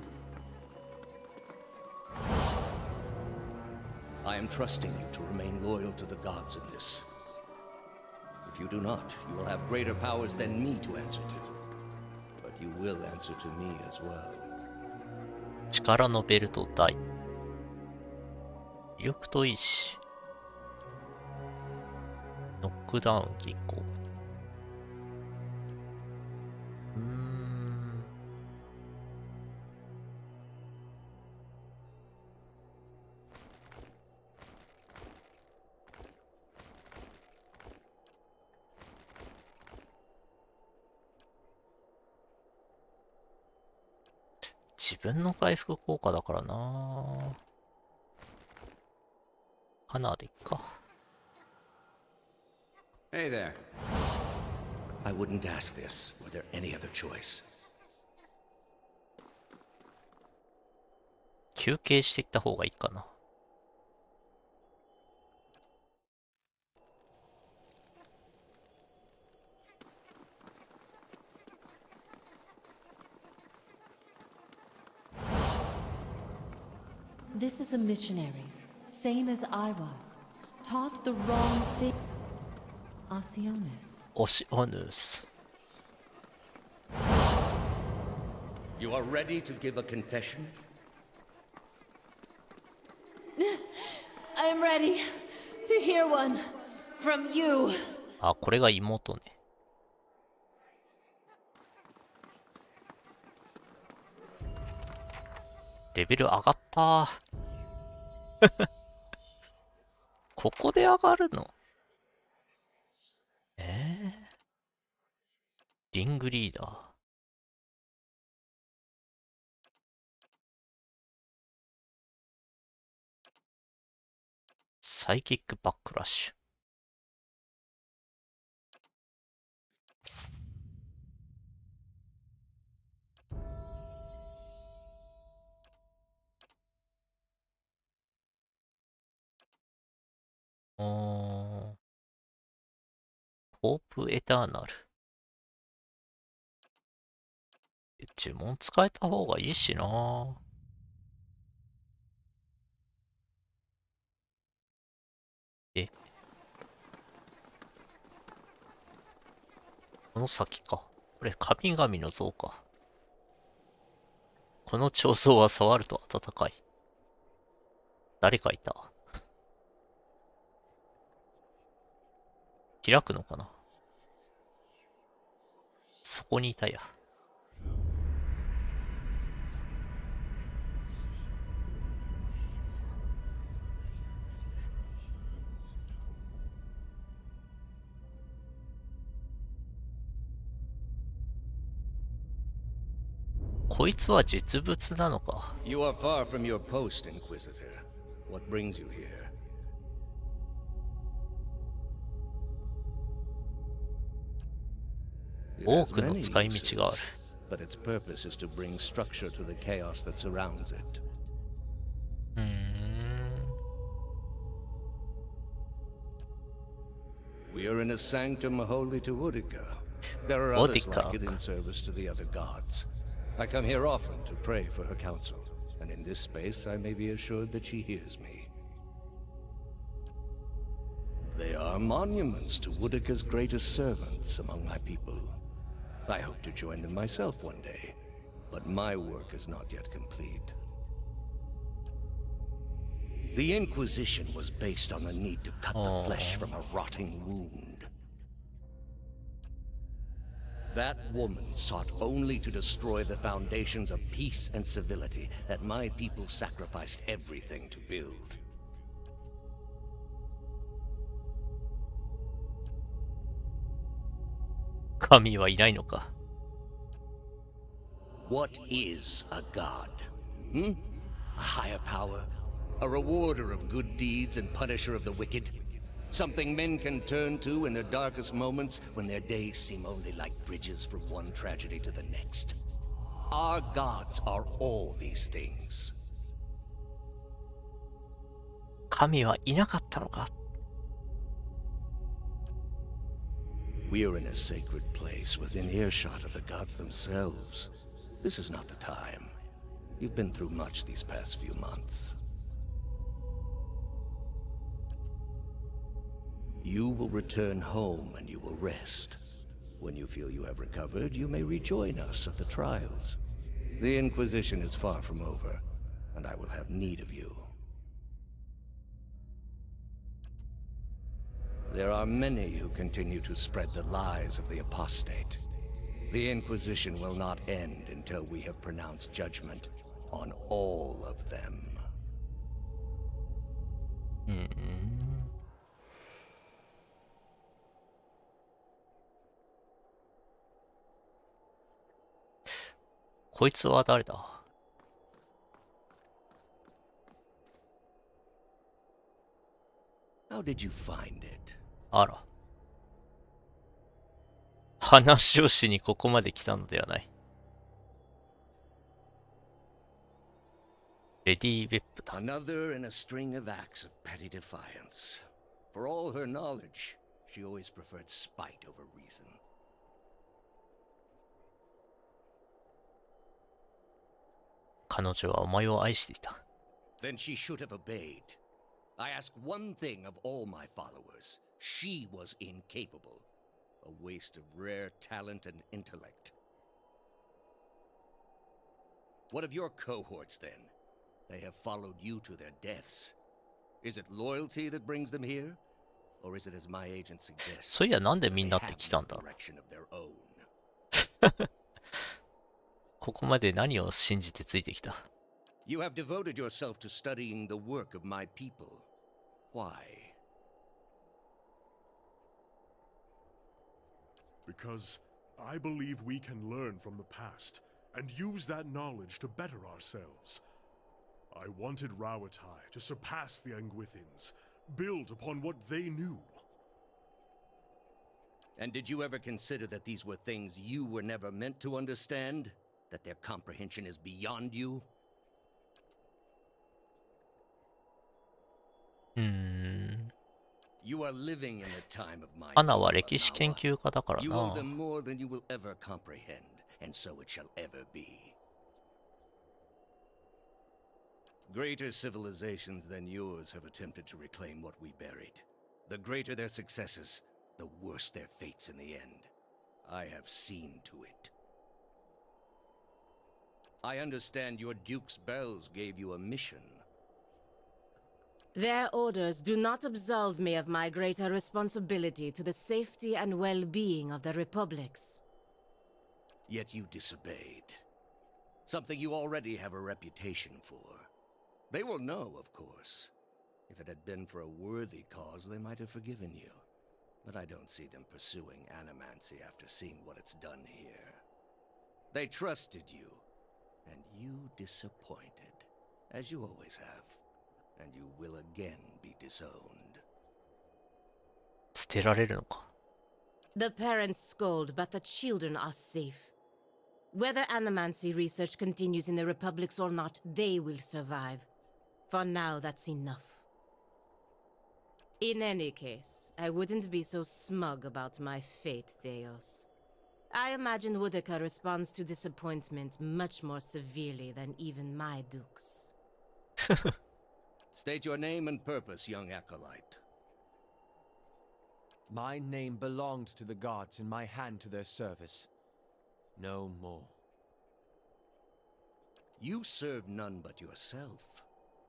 I am trusting you to remain loyal to the gods in this. If you do not, you will have greater powers than me to answer to. But you will answer to me as well. 力のベルト大。威力といいし。ノックダウン技巧。自分の回復効果だからな。花でいっか。Hey there. I wouldn't ask this were there any other choice. 休憩していった方がいいかな。This is a missionary, same as I was, taught the wrong thing. Osionis. オシオヌス。 You are ready to give a confession? I'm ready to hear one from you. あ、これが妹ね。レベル上がったー。ここで上がるの？リングリーダー。サイキックバックラッシュ。ホープエターナル。呪文使えた方がいいしな。え、この先か。これ神々の像か。この彫像は触ると暖かい。誰かいた。開くのかな。そこにいたや。こいつは実物なのか。You are far from your post, Inquisitor. What brings you here? 多くの使い道がある。But its purpose is to bring structure to the chaos that surrounds it. We are in a sanctum holy to Udica. There are others like it in service to the other gods. I come here often to pray for her counsel, and in this space I may be assured that she hears me. They are monuments to Udica's greatest servants among my people. I hope to join them myself one day, but my work is not yet complete. The Inquisition was based on the need to cut the flesh from a rotting wound. That woman sought only to destroy the foundations of peace and civility that my people sacrificed everything to build. Kamiはいないのか。What is a god? A higher power? A rewarder of good deeds and punisher of the wicked? Something men can turn to in their darkest moments when their days seem only like bridges from one tragedy to the next. Our gods are all these things. 神はいなかったのか。We are in a sacred place within earshot of the gods themselves. This is not the time. You've been through much these past few months. You will return home and you will rest. When you feel you have recovered, you may rejoin us at the trials. The Inquisition is far from over, and I will have need of you. There are many who continue to spread the lies of the apostate. The Inquisition will not end until we have pronounced judgment on all of them. こいつは誰だ。How did you find it? あら。話をしにここまで来たのではない。レディー・ベップだ。Another in a string of acts of petty defiance. For all her knowledge, she always preferred spite over reason. 彼女はお前を愛していた。Then she should have obeyed. I ask one thing of all my followers. She was incapable. A waste of rare talent and intellect. What of your cohorts, then? They have followed you to their deaths. Is it loyalty that brings them here? Or is it as my agent suggests? そういや、なんでみんなって来たんだろう。Direction of their own. ここまで何を信じてついてきた。You have devoted yourself to studying the work of my people. Why? Because I believe we can learn from the past and use that knowledge to better ourselves. I wanted Rawatai to surpass the Angwithins, build upon what they knew. And did you ever consider that these were things you were never meant to understand? That their comprehension is beyond you? You are living in the time of my アナは歴史研究家だから You owe な。 them more than you will ever comprehend, and so it shall ever be. Greater civilizations than yours have attempted to reclaim what we buried. The greater their successes, the worse their fates in the end. I have seen to it. I understand your Duke's bells gave you a mission. Their orders do not absolve me of my greater responsibility to the safety and well-being of the republics. Yet you disobeyed. Something you already have a reputation for. They will know, of course. If it had been for a worthy cause, they might have forgiven you. But I don't see them pursuing animancy after seeing what it's done here. They trusted you, and you disappointed, as you always have. And you will again be disowned. 捨てられるのか。The parents scold, but the children are safe. Whether animancy research continues in the republics or not, they will survive. For now, that's enough. In any case, I wouldn't be so smug about my fate, Theos. I imagine Woodica responds to disappointment much more severely than even my dukes. State your name and purpose, young acolyte. My name belonged to the gods and my hand to their service. No more. You serve none but yourself.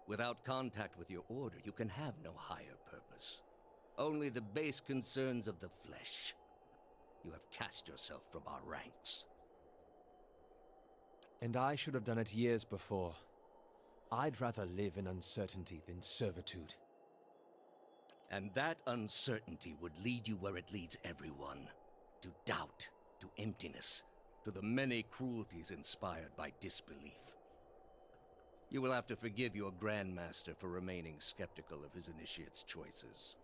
Without contact with your order, you can have no higher purpose. Only the base concerns of the flesh. You have cast yourself from our ranks. And I should have done it years before. I'd rather live in uncertainty than servitude. And that uncertainty would lead you where it leads everyone. To doubt, to emptiness, to the many cruelties inspired by disbelief. You will have to forgive your Grandmaster for remaining skeptical of his initiate's choices.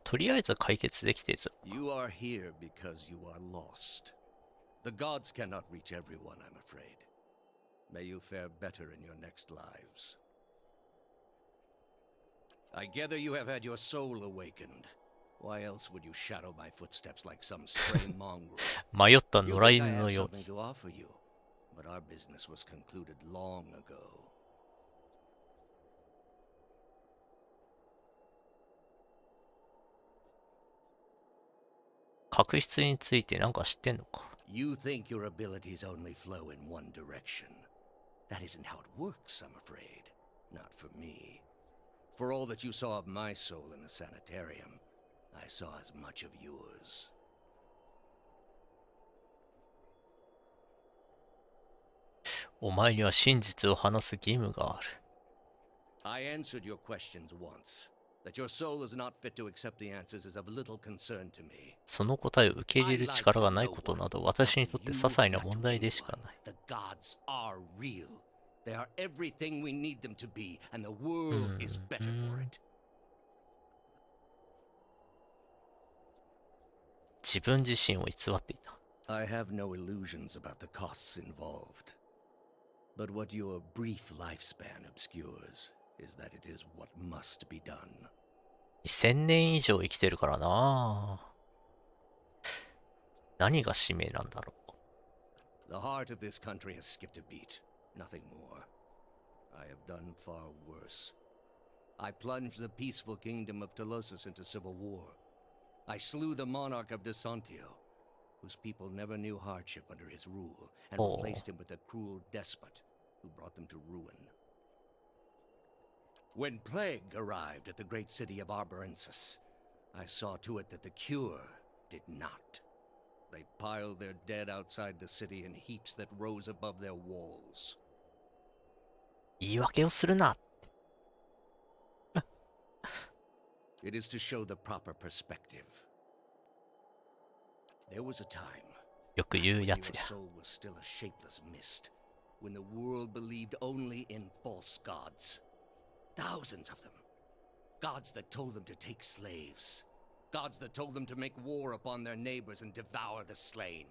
とりあえず解決できてる。 You are here because you are lost. The gods cannot reach everyone, I'm afraid. May you fare better in your next lives. I gather you have had your soul awakened. Why else would you shadow my footsteps like some stray mongrel? 迷った野 You 良 think I 犬 have のよう something に。 to offer you, but our business was concluded long ago. 確執についてなんか知ってんのか。 You think your abilities only flow in one direction. That isn't how it works, I'm afraid. Not for me. For all that you saw of my soul in the sanitarium, I saw as much of yours. お前には真実を話す義務がある。 I answered your questions once. That your soul is not fit to accept the answers is of little concern to me. その答えを受け入れる力がないことなど私にとって些細な問題でしかない。 The gods are real. They are everything we need them to be, and the world is better for it. 自分自身を偽っていた。I have no illusions about the costs involved. But what your brief lifespan obscures is that it is what must be done. 2000年以上生きてるからな。何が使命なんだろう。The heart of this country has skipped a beat, nothing more. I have done far worse. I plunged the peaceful kingdom of Telosus into civil war. I slew the monarch of Desantio, whose people never knew hardship under his rule, and replaced him with a cruel despot who brought them to ruin. When plague arrived at the great city of Arborensis, I saw to it that the cure did not. They piled their dead outside the city in heaps that rose above their walls. 言い訳をするな。It is to show the proper perspective. There was a time よく言う when や your つや。 soul was still a shapeless mist, when the world believed only in false gods. Thousands of them. Gods that told them to take slaves. Gods that told them to make war upon their neighbors and devour the slain.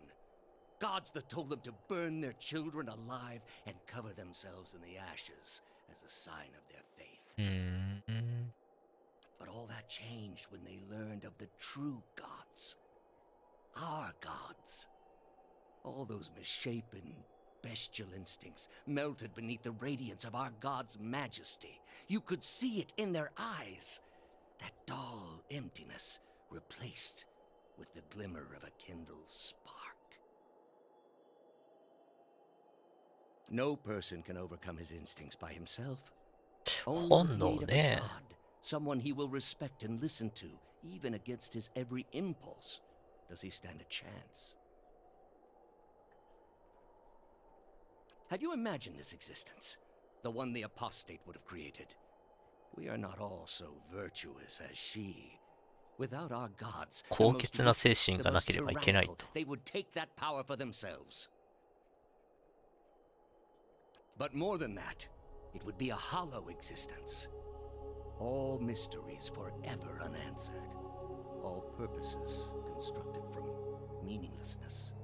Gods that told them to burn their children alive and cover themselves in the ashes as a sign of their faith. But all that changed when they learned of the true gods. Our gods. All those misshapen, bestial instincts melted beneath the radiance of our god's majesty. You could see it in their eyes. That dull emptiness replaced with the glimmer of a kindled spark. No person can overcome his instincts by himself. Only with the aid of a god, someone he will respect and listen to, even against his every impulse, does he stand a chance. Have you imagined this existence? The one the apostate would have created. We are not all so virtuous as she. Without our gods, 高潔な精神がなければいけないと。 they would take that power for themselves. But more than that, it would be a hollow existence. All mysteries forever unanswered. All purposes constructed from meaninglessness.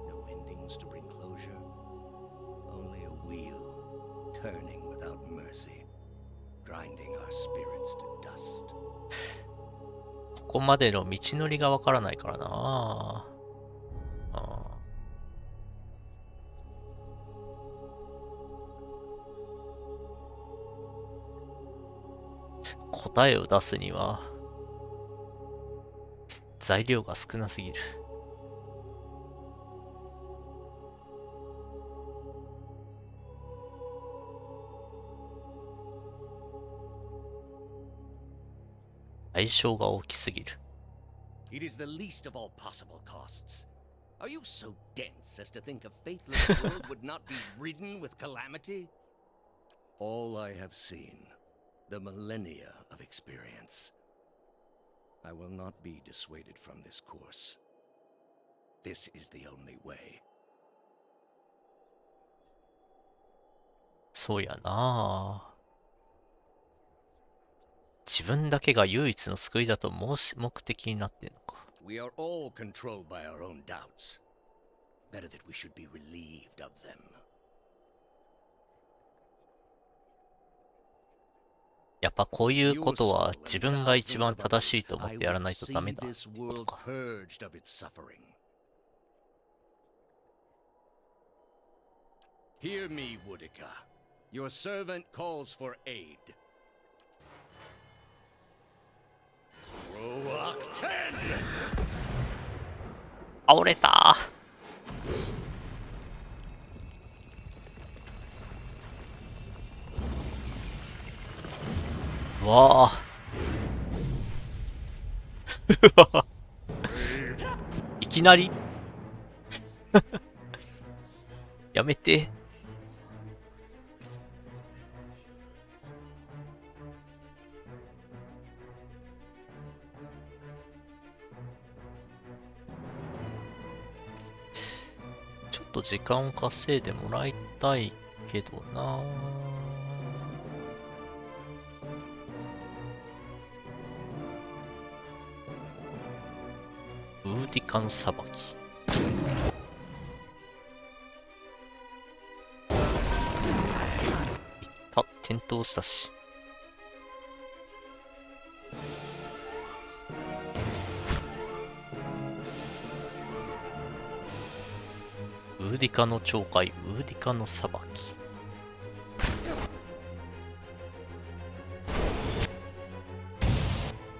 No endings to bring closure. Only a wheel, turning without mercy, grinding our spirits to dust. ここまでの道のりがわからないからな。答えを出すには材料が少なすぎる。相性が大きすぎる。It is the least of all possible costs. Are you so dense as to think a faithless world would not be ridden with calamity? All I have seen, the millennia of experience. I will not be dissuaded from this course. This is the only way. そうやな。自分だけが唯一の救いだと目的になってんのか。We are all controlled by our own doubts. Better that we should be relieved of them. やっぱこういうことは自分が一番正しいと思ってやらないとダメだってことか。Hear me, Woodica. Your servant calls for aid. Roak 10! 倒れた。わあ。いきなりやめて。ちょっと時間を稼いでもらいたいけどな。ウーディカの裁き。転倒したし。ウーディカの懲戒、ウーディカの裁き。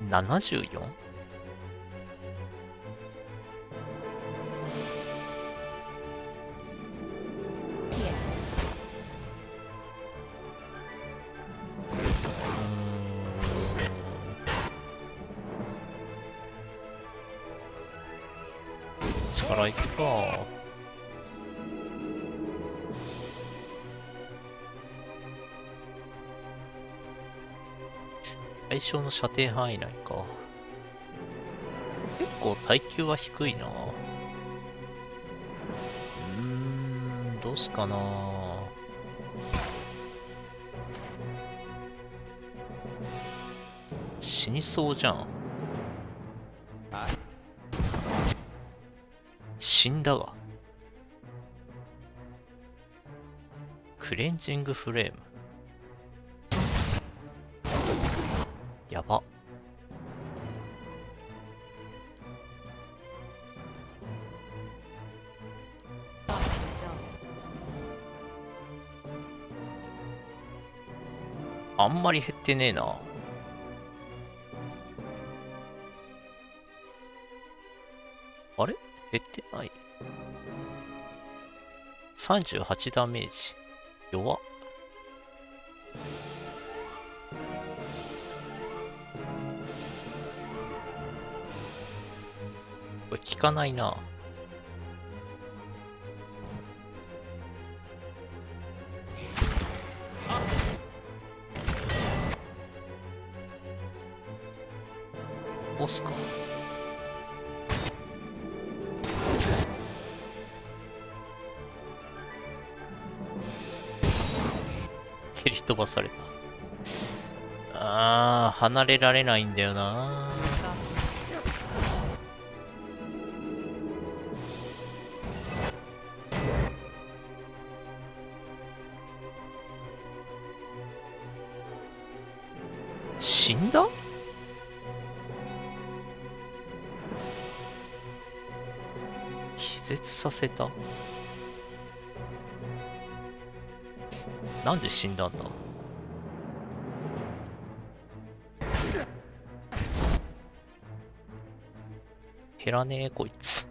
74？ 力いくか。対象の射程範囲内か。結構耐久は低いな。どうすかな。死にそうじゃん。死んだが。クレンジングフレーム。やば。あんまり減ってねえな。あれ？減ってない。38ダメージ。弱っ。これ効かないな。押すか。蹴り飛ばされた。離れられないんだよな。死んだ？気絶させた？なんで死んだんだ？減らねえこいつ。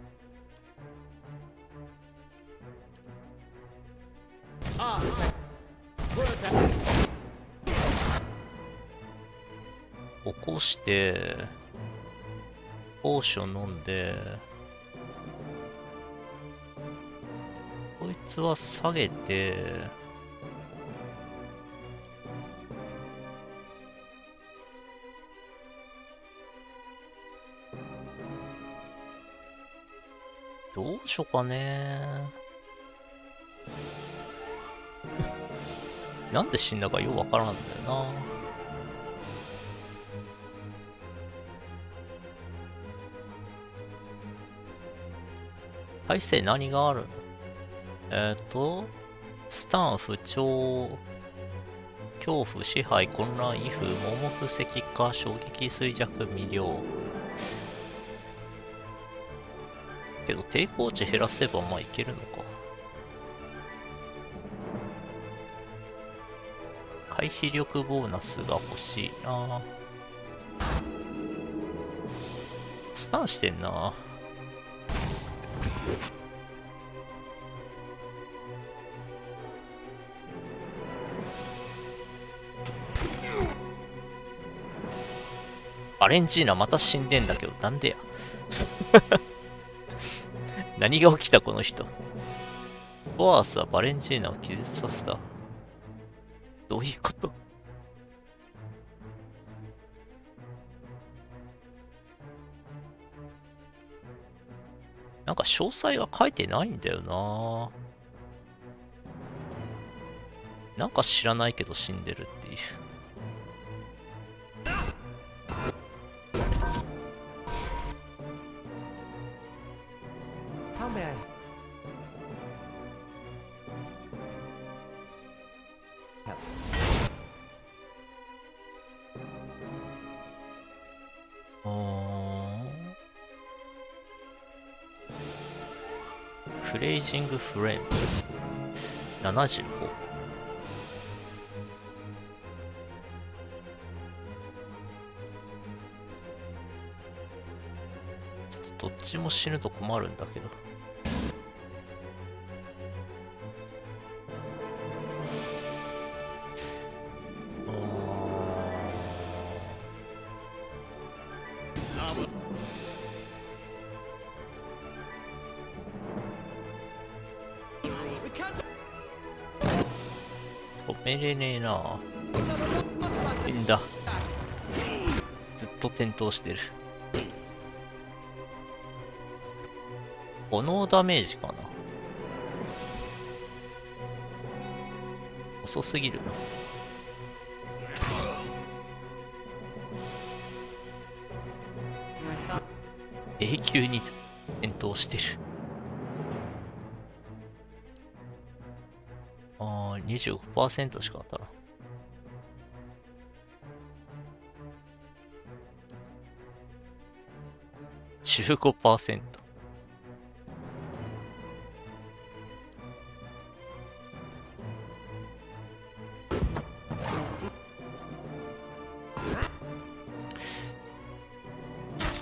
起こしてポーション飲んで、こいつは下げて、どうしようかね。なんで死んだかようわからんだよな。体勢何があるの？スタン、不調、恐怖、支配、混乱、威風、盲目、石化、衝撃、衰弱、未了。けど抵抗値減らせばまあいけるのか。回避力ボーナスが欲しいな。スタンしてんな。バレンジーナまた死んでんだけど、なんでや。何が起きたこの人。ボアースはバレンジーナを気絶させた。どういうこと？なんか詳細は書いてないんだよな。なんか知らないけど死んでるっていう。How may I? クレイジングフレーム75。ちょっとどっちも死ぬと困るんだけど。止めれねえな。いいんだ。ずっと点灯してる。炎ダメージかな。遅すぎるな。永久に点灯してる。25% しか当たらん。15%。い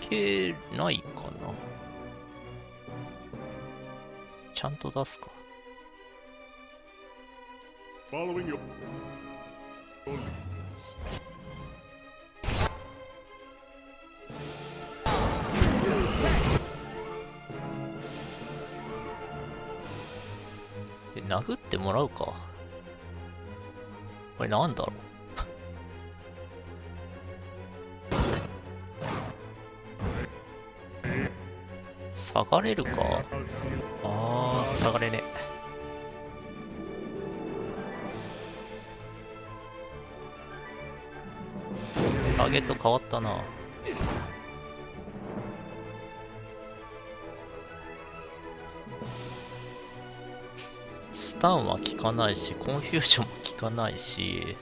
けないかな。ちゃんと出すか。Following your leads. で、殴ってもらうか。これなんだろう。下がれるか。あー、下がれね。ターゲット変わったな。スタンは効かないし、コンフュージョンも効かないし、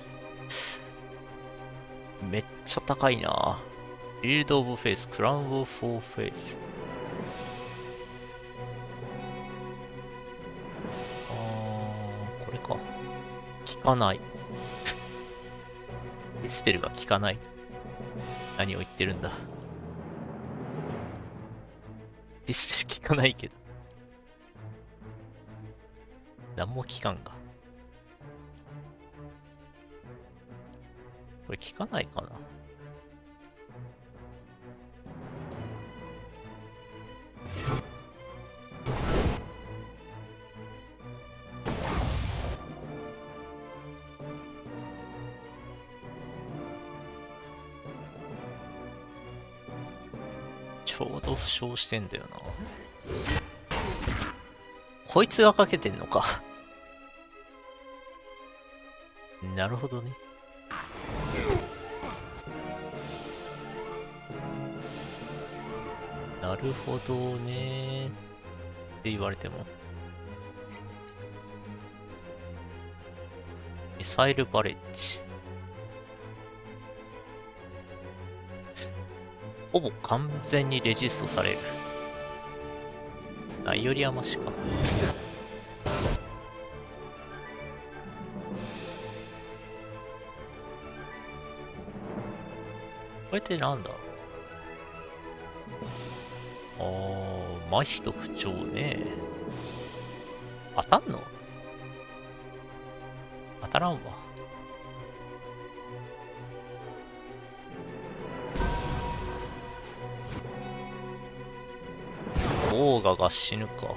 めっちゃ高いな。フィールド・オブ・フェイス、クラウン・オブ・フォー・フェイス。これか。効かない。ディスペルが効かない。何を言ってるんだ。ディスペル効かないけど。何も効かんが。これ効かないかな。ちょうど負傷してんだよな。こいつがかけてんのか。なるほどね。なるほどね。って言われても。ミサイルバレッジ。ほぼ完全にレジストされる。ないよりはマシか。これってなんだ。麻痺と不調ね。当たんの？当たらんわ。オーガが死ぬか。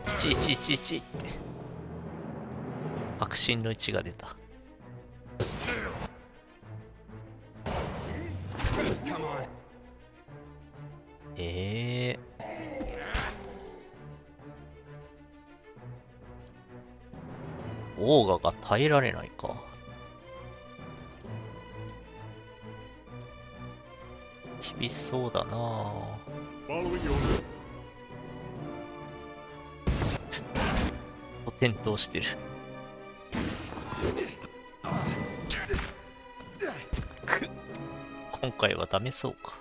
1111って迫真の1が出た。オーガが耐えられないか。厳しそうだなぁ。 Following your 転倒してる。今回はダメそうか。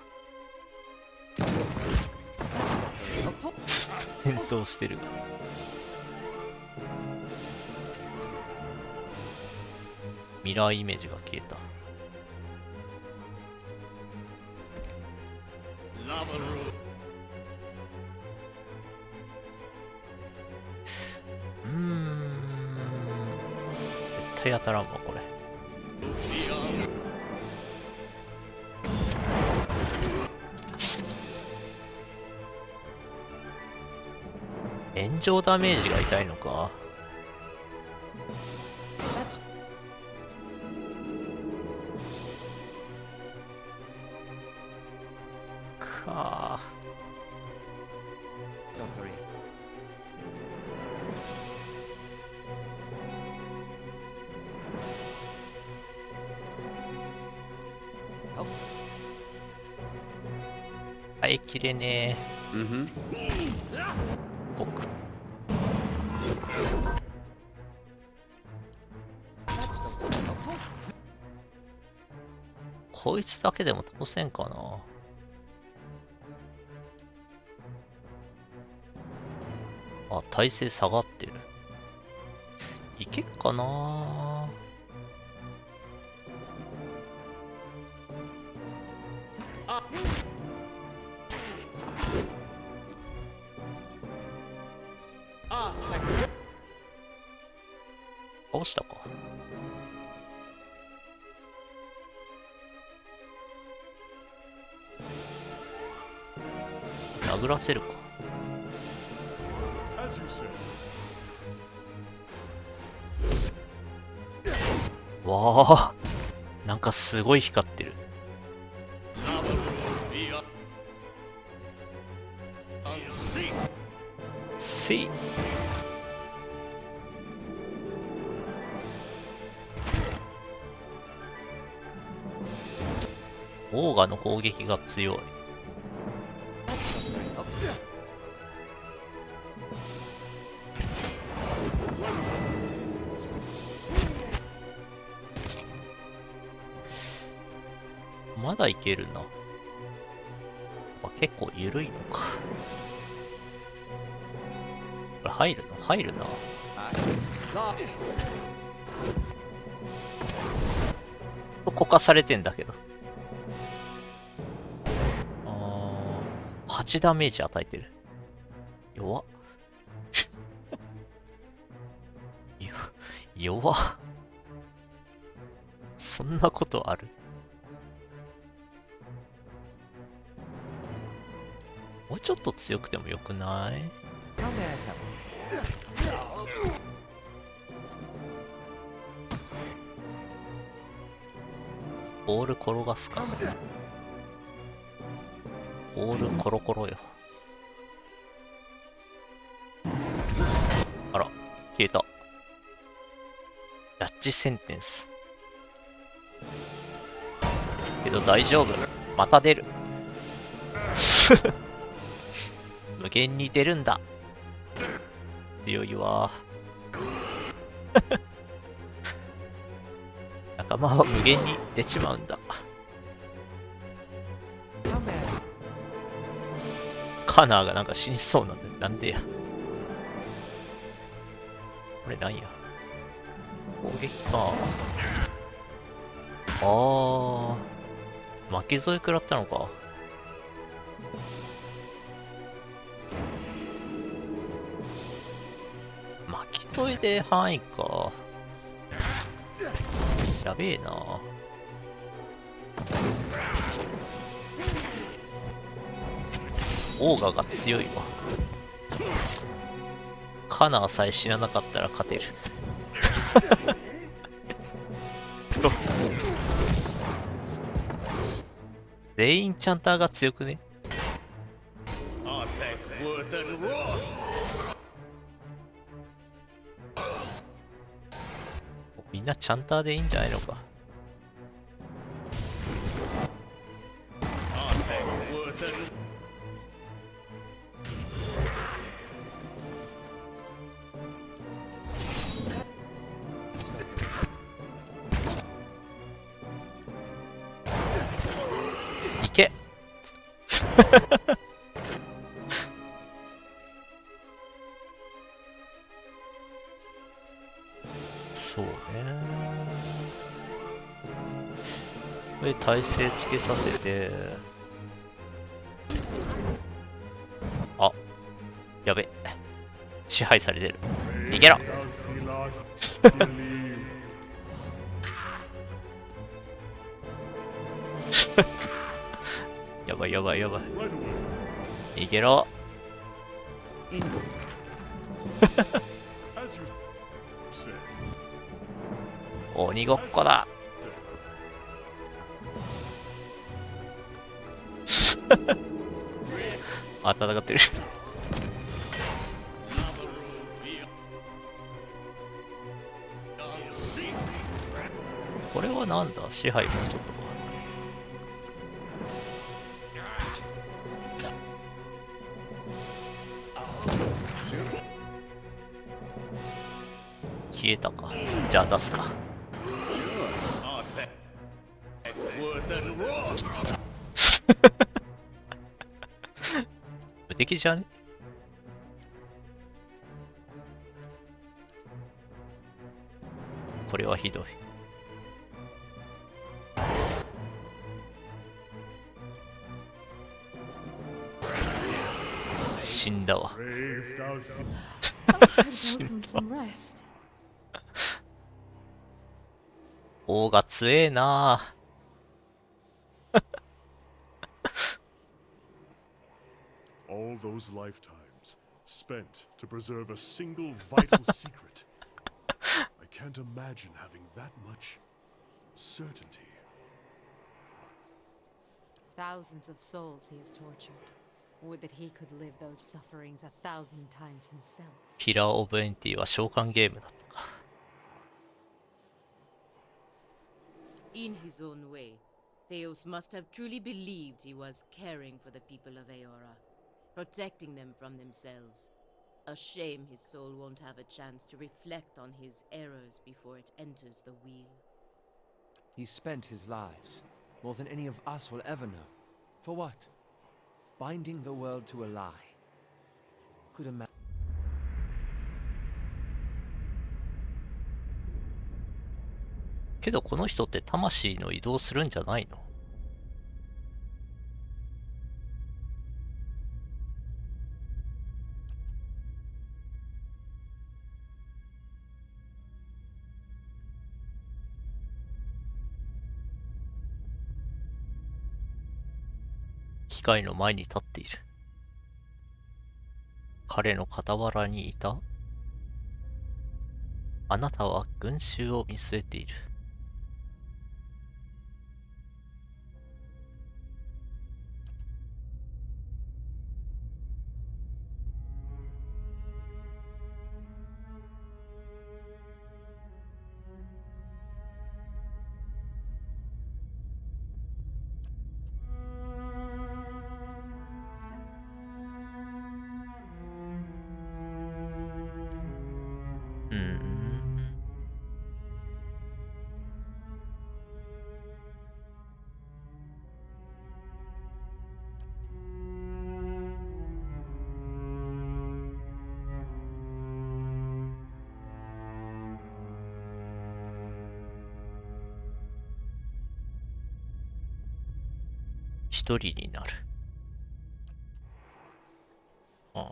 ずっと転倒してるが。ミラーイメージが消えた。絶対当たらんわこれ。炎上ダメージが痛いのか。かDon't worry. 耐えきれねえ。Mm-hmm. ごくこいつだけでも倒せんかな。あ、耐性下がってる。いけっかな。倒したか。殴らせるか。 as you say. わあ、なんかすごい光ってる。せい。オーガの攻撃が強い。まだいけるな。結構緩いのか。これ入るの？入るな。こかされてんだけど。8ダメージ与えてる。弱っ。弱っ。そんなことある？もうちょっと強くてもよくない？ボール転がすか。ボールコロコロよ。あら、消えた。ジャッジセンテンス。けど大丈夫。また出る。無限に出るんだ。強いわ。仲間は無限に出ちまうんだ。カナーがなんか死にそうなんだよ。なんでや。これなんや。攻撃か。巻き添え食らったのか。巻き添えで範囲か。やべえな。オーガが強いわ。カナーさえ死ななかったら勝てる。レインチャンターが強くね？みんなチャンターでいいんじゃないのか。そうね。これ耐性つけさせて、あ、やべ、支配されてる。逃げろ。やばいやばいやばい。逃げろ。鬼ごっこだ。あ、戦ってる。これはなんだ、支配のちょっと消えたか。じゃあ出すか。無敵じゃね。これはひどい。死んだわ。死んだ。王が強えな。All those lifetimes spent to preserve a single vital secret. I can't imagine having that much certainty. Thousands of souls he has tortured. Would that he could live those sufferings 1,000 times himself. キラー・オブ・エンティは召喚ゲームだったか。In his own way, Theos must have truly believed he was caring for the people of Aora, protecting them from themselves. A shame his soul won't have a chance to reflect on his errors before it enters the wheel. He spent his lives, more than any of us will ever know. For what? Binding the world to a lie. Could imagine. けどこの人って魂の移動するんじゃないの？機械の前に立っている。彼の傍らにいた。あなたは群衆を見据えている。一人になる。うん。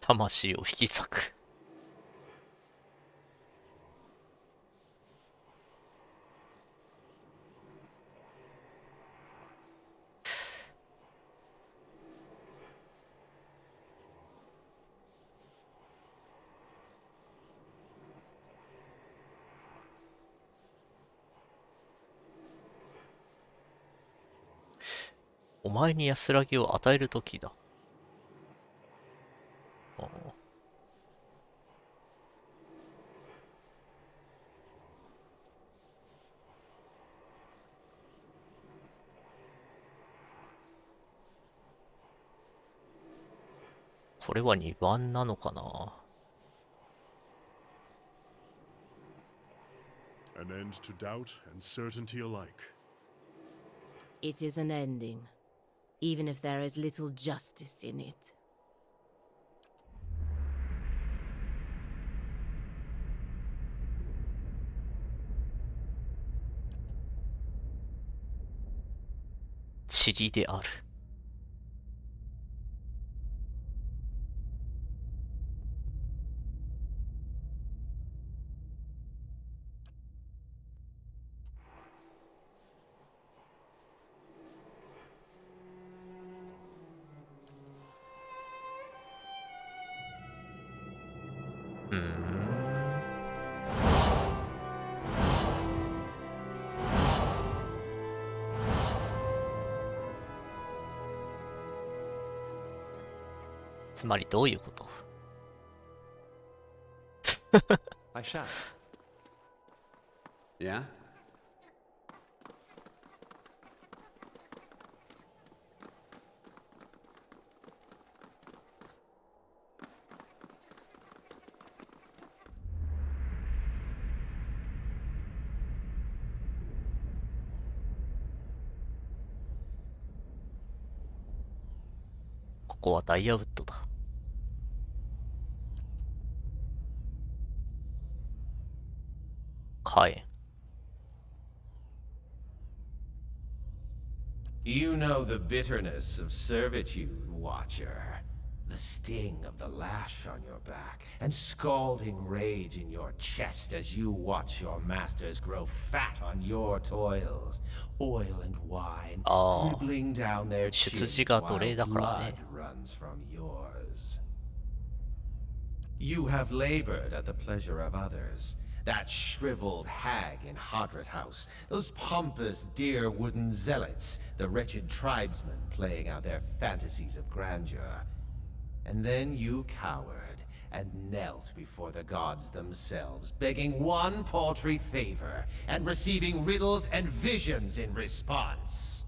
魂を引き裂く。お前に安らぎを与えるときだ。これは2番なのかな。An end to doubt and certainty alike. It is an ending, even if there is little justice in it. 塵である。つまりどういうこと？ I shall. Yeah? ここはダイヤウッドだ。火炎。You know the bitterness of servitude, Watcher. The sting of the lash on your back, and scalding rage in your chest as you watch your masters grow fat on your toils. Oil and wine dribbling down their chins while blood runs from yours. You have labored at the pleasure of others. That shriveled hag in Hadrat House, those pompous dear wooden zealots, the wretched tribesmen playing out their fantasies of grandeur. And then you cowered and knelt before the gods themselves, begging one paltry favor and receiving riddles and visions in response.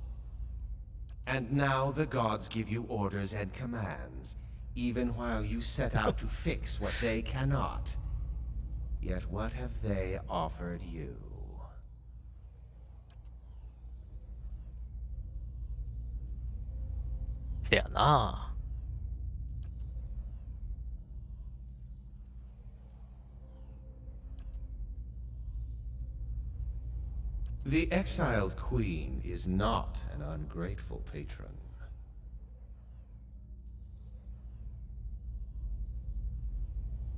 And now the gods give you orders and commands, even while you set out to fix what they cannot. Yet what have they offered you? せやな。The exiled queen is not an ungrateful patron.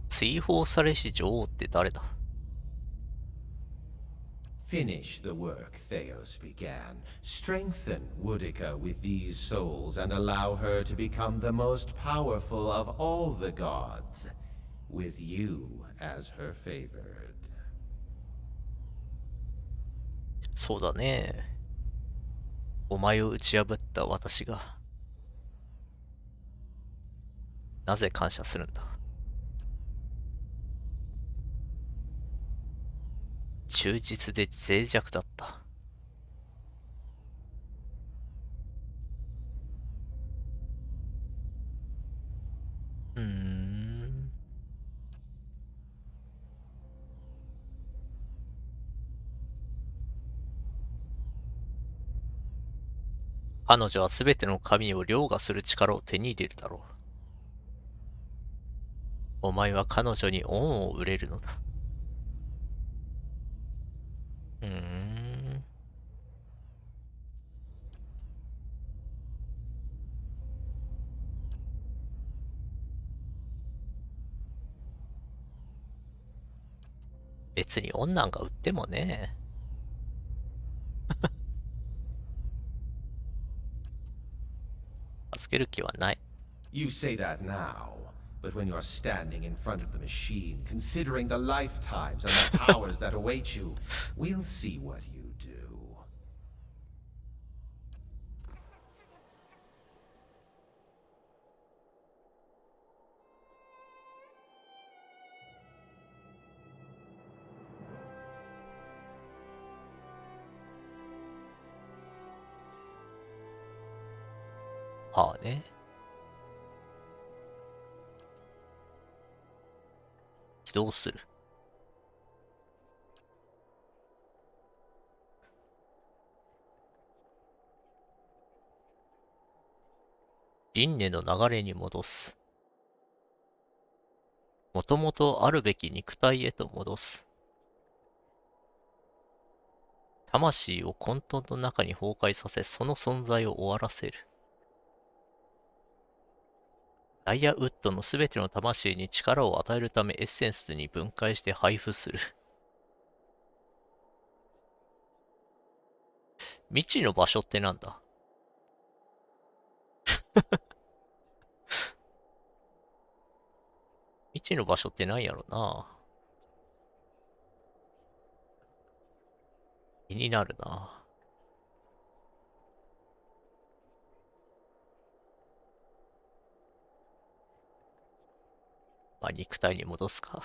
追放されし女王って誰だ？ Finish the work Theos began. Strengthen Woodica with these souls and allow her to become the most powerful of all the gods, with you as her favored. そうだね。お前を打ち破った私が、なぜ感謝するんだ？忠実で脆弱だった。彼女はすべての神を凌駕する力を手に入れるだろう。お前は彼女に恩を売れるのだ。別に恩なんか売ってもね。助ける気はない。You say that now, but when you're standing in front of the machine, considering the lifetimes and the powers that await you, we'll see what you do. はあね。起動する。輪廻の流れに戻す。もともとあるべき肉体へと戻す。魂を混沌の中に崩壊させ、その存在を終わらせる。ダイヤウッドのすべての魂に力を与えるためエッセンスに分解して配布する。未知の場所ってなんだ？未知の場所ってなんやろな。気になるな。まあ、肉体に戻すか。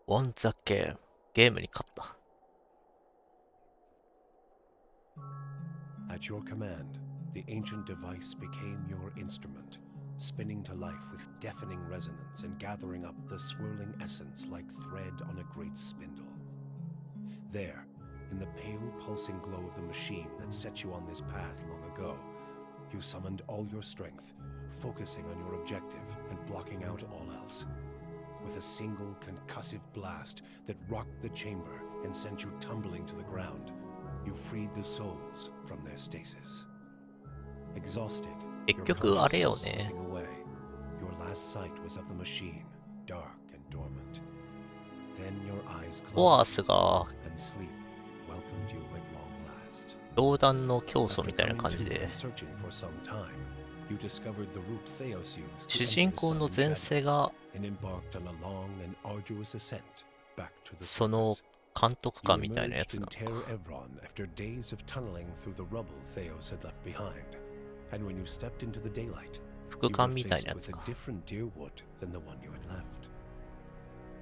Won the game。ゲームに勝った。At your command, the ancient device became your instrument, spinning to life with deafening resonance and gathering up the swirling essence like thread on a great spindle. There, in the pale, pulsing glow of the machine that set you on this path long ago, you summoned all your strength, focusing on your objective and blocking out all else. With a single concussive blast that rocked the chamber and sent you tumbling to the ground, you freed the souls from their stasis. Exhausted, your consciousness slipping away, your last sight was of the machine, dark and dormant. Then your eyes closed, and sleep welcomed you at long last. 教団の教祖みたいな感じで、主人公の前世がその監督官みたいなやつなのか。副官みたいなやつか。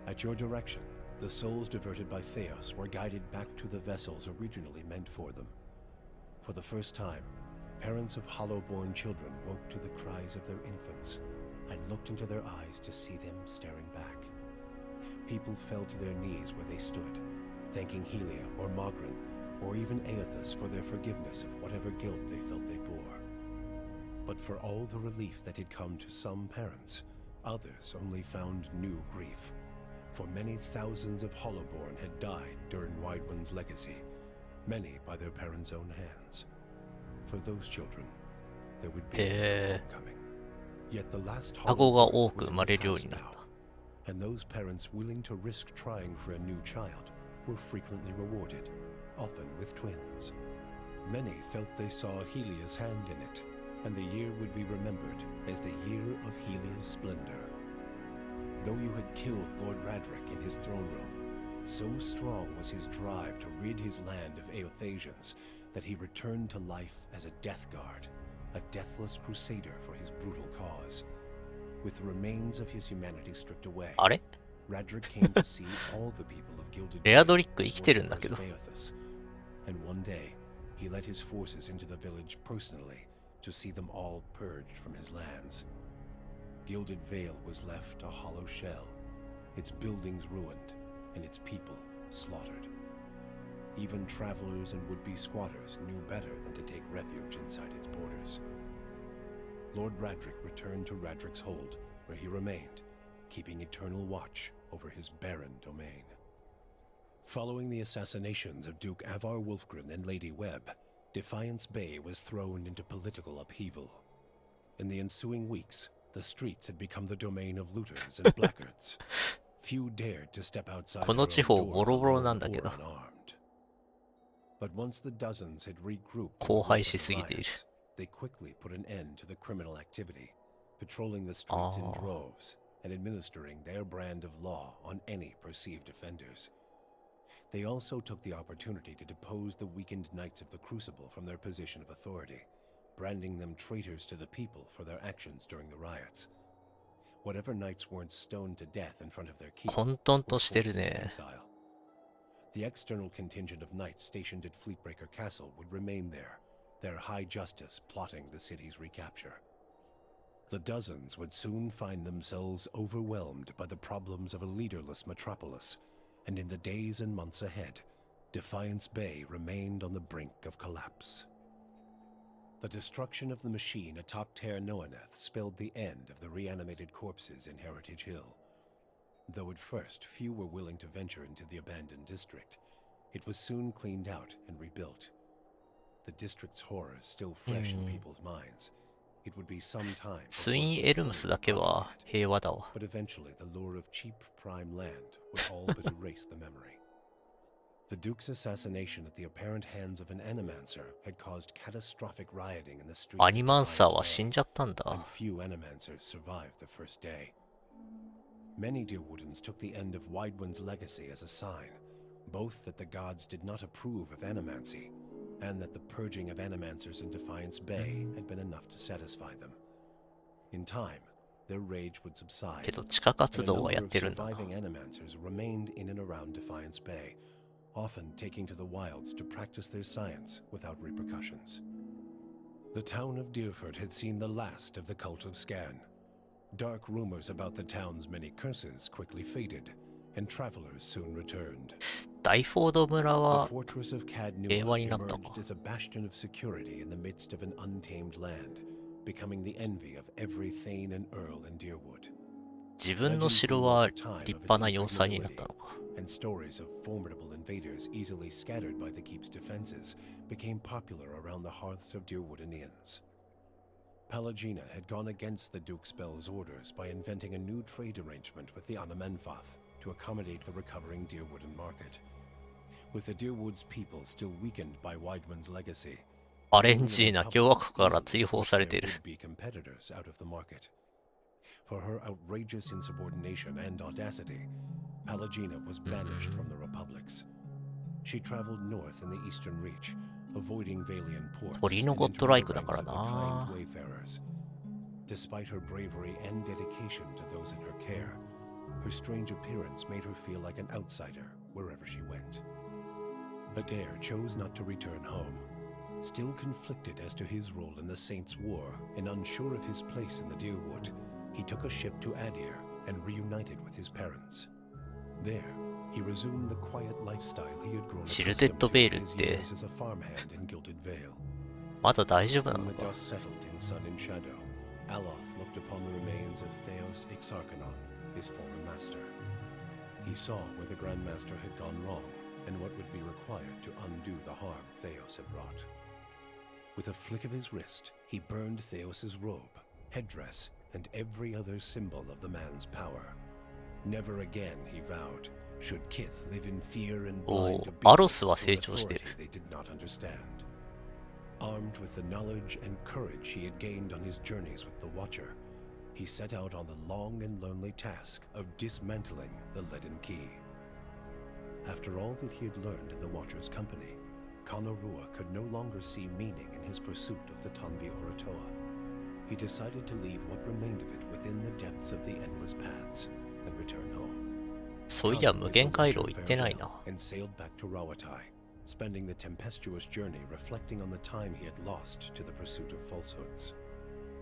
At your direction, the souls diverted by Theos were guided back to the vessels originally meant for them. For the first time, parents of hollow-born children woke to the cries of their infants and looked into their eyes to see them staring back. People fell to their knees where they stood, thanking Helia or Mogren, or even Aethys for their forgiveness of whatever guilt they felt they bore. But for all the relief that had come to some parents, others only found new grief. For many thousands of Hollowborn had died during Widewind's legacy, many by their parents' own hands. For those children, there would be a homecoming. Yet the last Hollowborn was in the past now, and those parents willing to risk trying for a new child were frequently rewarded, often with twins. Many felt they saw Helia's hand in it, and the year would be remembered as the year of Helia's splendor. Though you had killed Lord Radric in his throne room, so strong was his drive to rid his land of Aothasians that he returned to life as a death guard, a deathless crusader for his brutal cause. With the remains of his humanity stripped away, Radric came to see all the people of Gilded Aothas, and one day he led his forces into the village personally to see them all purged from his lands. Gilded Vale was left a hollow shell, its buildings ruined, and its people slaughtered. Even travelers and would-be squatters knew better than to take refuge inside its borders. Lord Radric returned to Radric's Hold, where he remained, keeping eternal watch over his barren domain. Following the assassinations of Duke Avar Wolfgren and Lady Webb, Defiance Bay was thrown into political upheaval. In the ensuing weeks, the streets had become the domain of looters and blackguards. Few dared to step outside their own doors alone or unarmed. But once the dozens had regrouped in alliance, they quickly put an end to the criminal activity, patrolling the streets in droves and administering their brand of law on any perceived offenders. They also took the opportunity to depose the weakened Knights of the Crucible from their position of authority, branding them traitors to the people for their actions during the riots. Whatever knights weren't stoned to death in front of their keep were forced into exile. The external contingent of knights stationed at Fleetbreaker Castle would remain there, their high justice plotting the city's recapture. The dozens would soon find themselves overwhelmed by the problems of a leaderless metropolis, and in the days and months ahead, Defiance Bay remained on the brink of collapse. The destruction of the machine atop Ter Noaneth spelled the end of the reanimated corpses in Heritage Hill. Though at first few were willing to venture into the abandoned district, it was soon cleaned out and rebuilt. The district's horrors still fresh in people's minds. It would be some time ツインエルムスだけは平和だわ。 but eventually the lure of cheap prime land would all but erase the memory. The Duke's assassination at the apparent hands of an Animancer had caused catastrophic rioting in the streets ア of ニマンサーは Defiance 死 Bay, んじゃったん and だ。 few Animancers survived the first day. Many Deerwoodens took the end of Widewind's legacy as a sign, both that the gods did not approve of Animancy, and that the purging of Animancers in Defiance Bay had been enough to satisfy them. In time, their rage would subside, けど地下活 but a 動は number やっ of てるんだな。 surviving Animancers remained in and around Defiance Bay, often taking to the wilds to practice their science without repercussions. The town of Deerford had seen the last of the cult of Scan. Dark rumors about the town's many curses quickly faded, and travelers soon returned. ダイフォード村 The は fortress of 平和 Cadnua になったか。 emerged as a bastion of security in the midst of an untamed land, becoming the envy of every Thane and Earl in Deerwood. 自分の城は立派な要塞になったのか。 And stories of formidable invaders easily scattered by the keep's defenses became popular around the hearths of Deerwoodenians. Palagina had gone against the Duke's Bell's orders by inventing a new trade arrangement with the Anamenfath to accommodate the recovering Deerwooden market. With the Deerwood's people still weakened by Widewind's legacy, アレンジーな共和国から追放されている。 would-be competitors out of the market. For her outrageous insubordination and audacity, Palagina was banished from the republics. She traveled north in the eastern reach, avoiding Valian ports 鳥の and ゴッ entering ドライ the クだ ranks から of the な。 kind wayfarers. Despite her bravery and dedication to those in her care, her strange appearance made her feel like an outsider wherever she went. Adair chose not to return home. Still conflicted as to his role in the Saints' War and unsure of his place in the Deerwood, he took a ship to Adair and reunited with his parents. There, he resumed the quiet lifestyle he had grown Shielded accustomed to Veil in his って years as a farmhand in Gilded Vale. まだ大丈夫な When の the か。 dust settled in sun and shadow, Aloth looked upon the remains of Theos Ixarchanon, his former master. He saw where the Grandmaster had gone wrong and what would be required to undo the harm Theos had wrought. With a flick of his wrist, he burned Theos's robe, headdress, and every other symbol of the man's power. Never again, he vowed, should Kith live in fear and blind お、アロス obedience は to 成 an 長してい authority る。 they did not understand. Armed with the knowledge and courage he had gained on his journeys with the Watcher, he set out on the long and lonely task of dismantling the Leaden Key. After all that he had learned in the Watcher's company, Kanorua could no longer see meaning in his pursuit of the Tanbi Oratoa. He decided to leave what remained of it within the depths of the endless paths and return home. そういや無限回廊行ってないな。 And sailed back to Rawatai, spending the tempestuous journey reflecting on the time he had lost to the pursuit of falsehoods.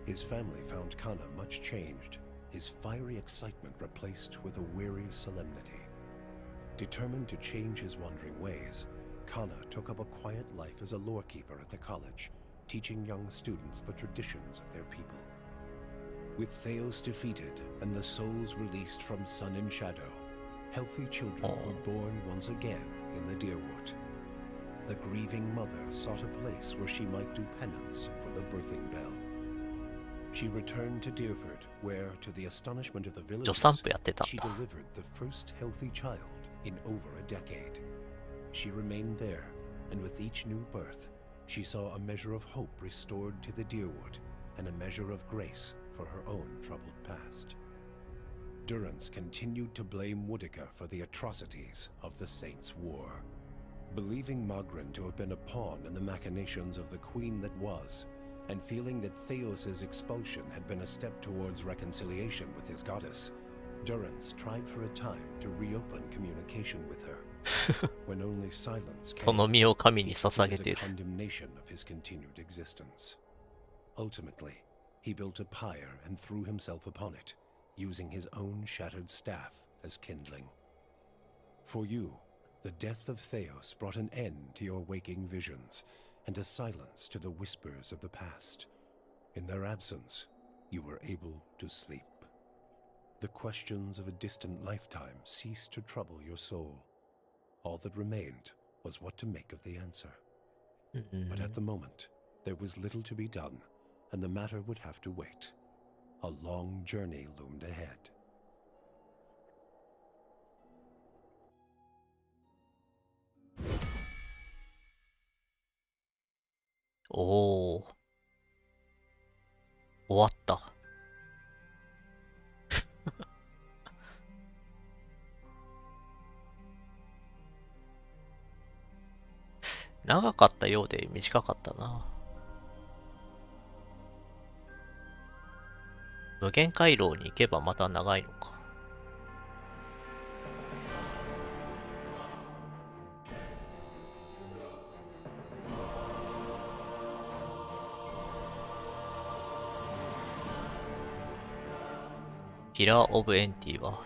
His family found Kana much changed, his fiery excitement replaced with a weary solemnity. Determined to change his wandering ways, Kana took up a quiet life as a lorekeeper at the college, teaching young students the traditions of their people. With Theos defeated and the souls released from sun and shadow, healthy children were born once again in the Deerwood. The grieving mother sought a place where she might do penance for the birthing bell. She returned to Deerford, where, to the astonishment of the 助 villagers, 産婦やってたん she だ。 delivered the first healthy child in over a decade. She remained there, and with each new birth, she saw a measure of hope restored to the Deerwood, and a measure of grace for her own troubled past. Durrance continued to blame Woodica for the atrocities of the Saints' War. Believing Magrin to have been a pawn in the machinations of the Queen that was, and feeling that Theos's expulsion had been a step towards reconciliation with his goddess, Durrance tried for a time to reopen communication with her. When only silence そ came, の身を神 he に took 捧 it げ as て a いる。 condemnation of his continued existence. Ultimately, he built a pyre and threw himself upon it, using his own shattered staff as kindling. For you, the death of Theos brought an end to your waking visions, and a silence to the whispers of the past. In their absence, you were able to sleep. The questions of a distant lifetime ceased to trouble your soul. All that remained was what to make of the answer. But at the moment, there was little to be done, and the matter would have to wait. A long journey loomed ahead. おー、終わった。長かったようで短かったな。無限回廊に行けばまた長いのか。ピラー・オブ・エンティは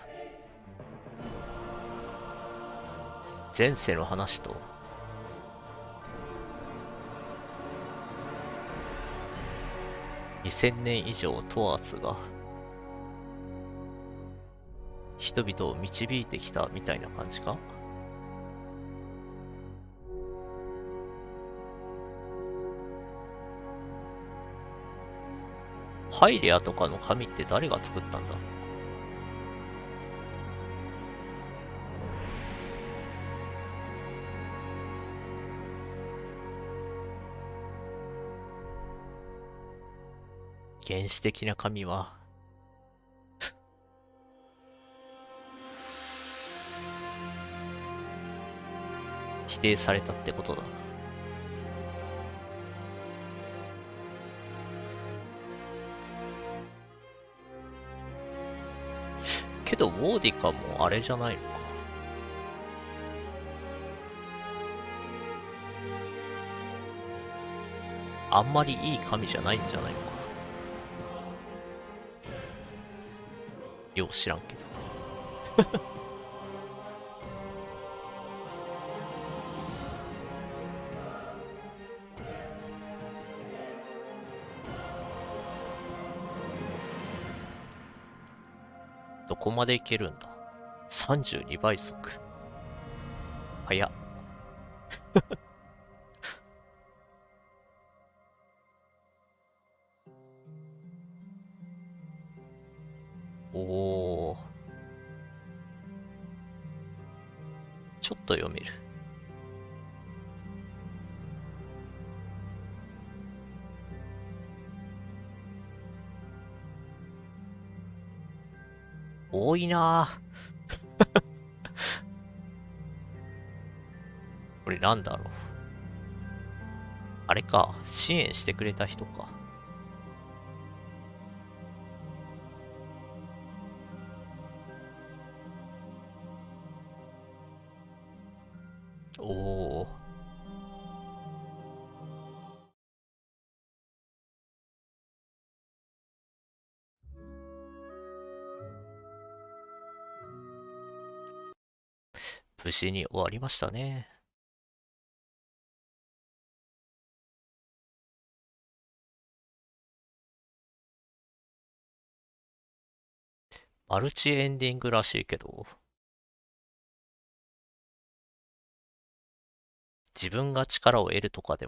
前世の話と2000年以上トワースが人々を導いてきたみたいな感じか。ハイレアとかの神って誰が作ったんだ。原始的な神は否定されたってことだ。けどウォーディカもあれじゃないのか。あんまりいい神じゃないんじゃないのか。よう知らんけど。どこまでいけるんだ。32倍速。早っ。おー。ちょっと読める。多いなぁ。これなんだろう。あれか、支援してくれた人か。おー。無事に終わりましたね。マルチエンディングらしいけど、自分が力を得るとかでも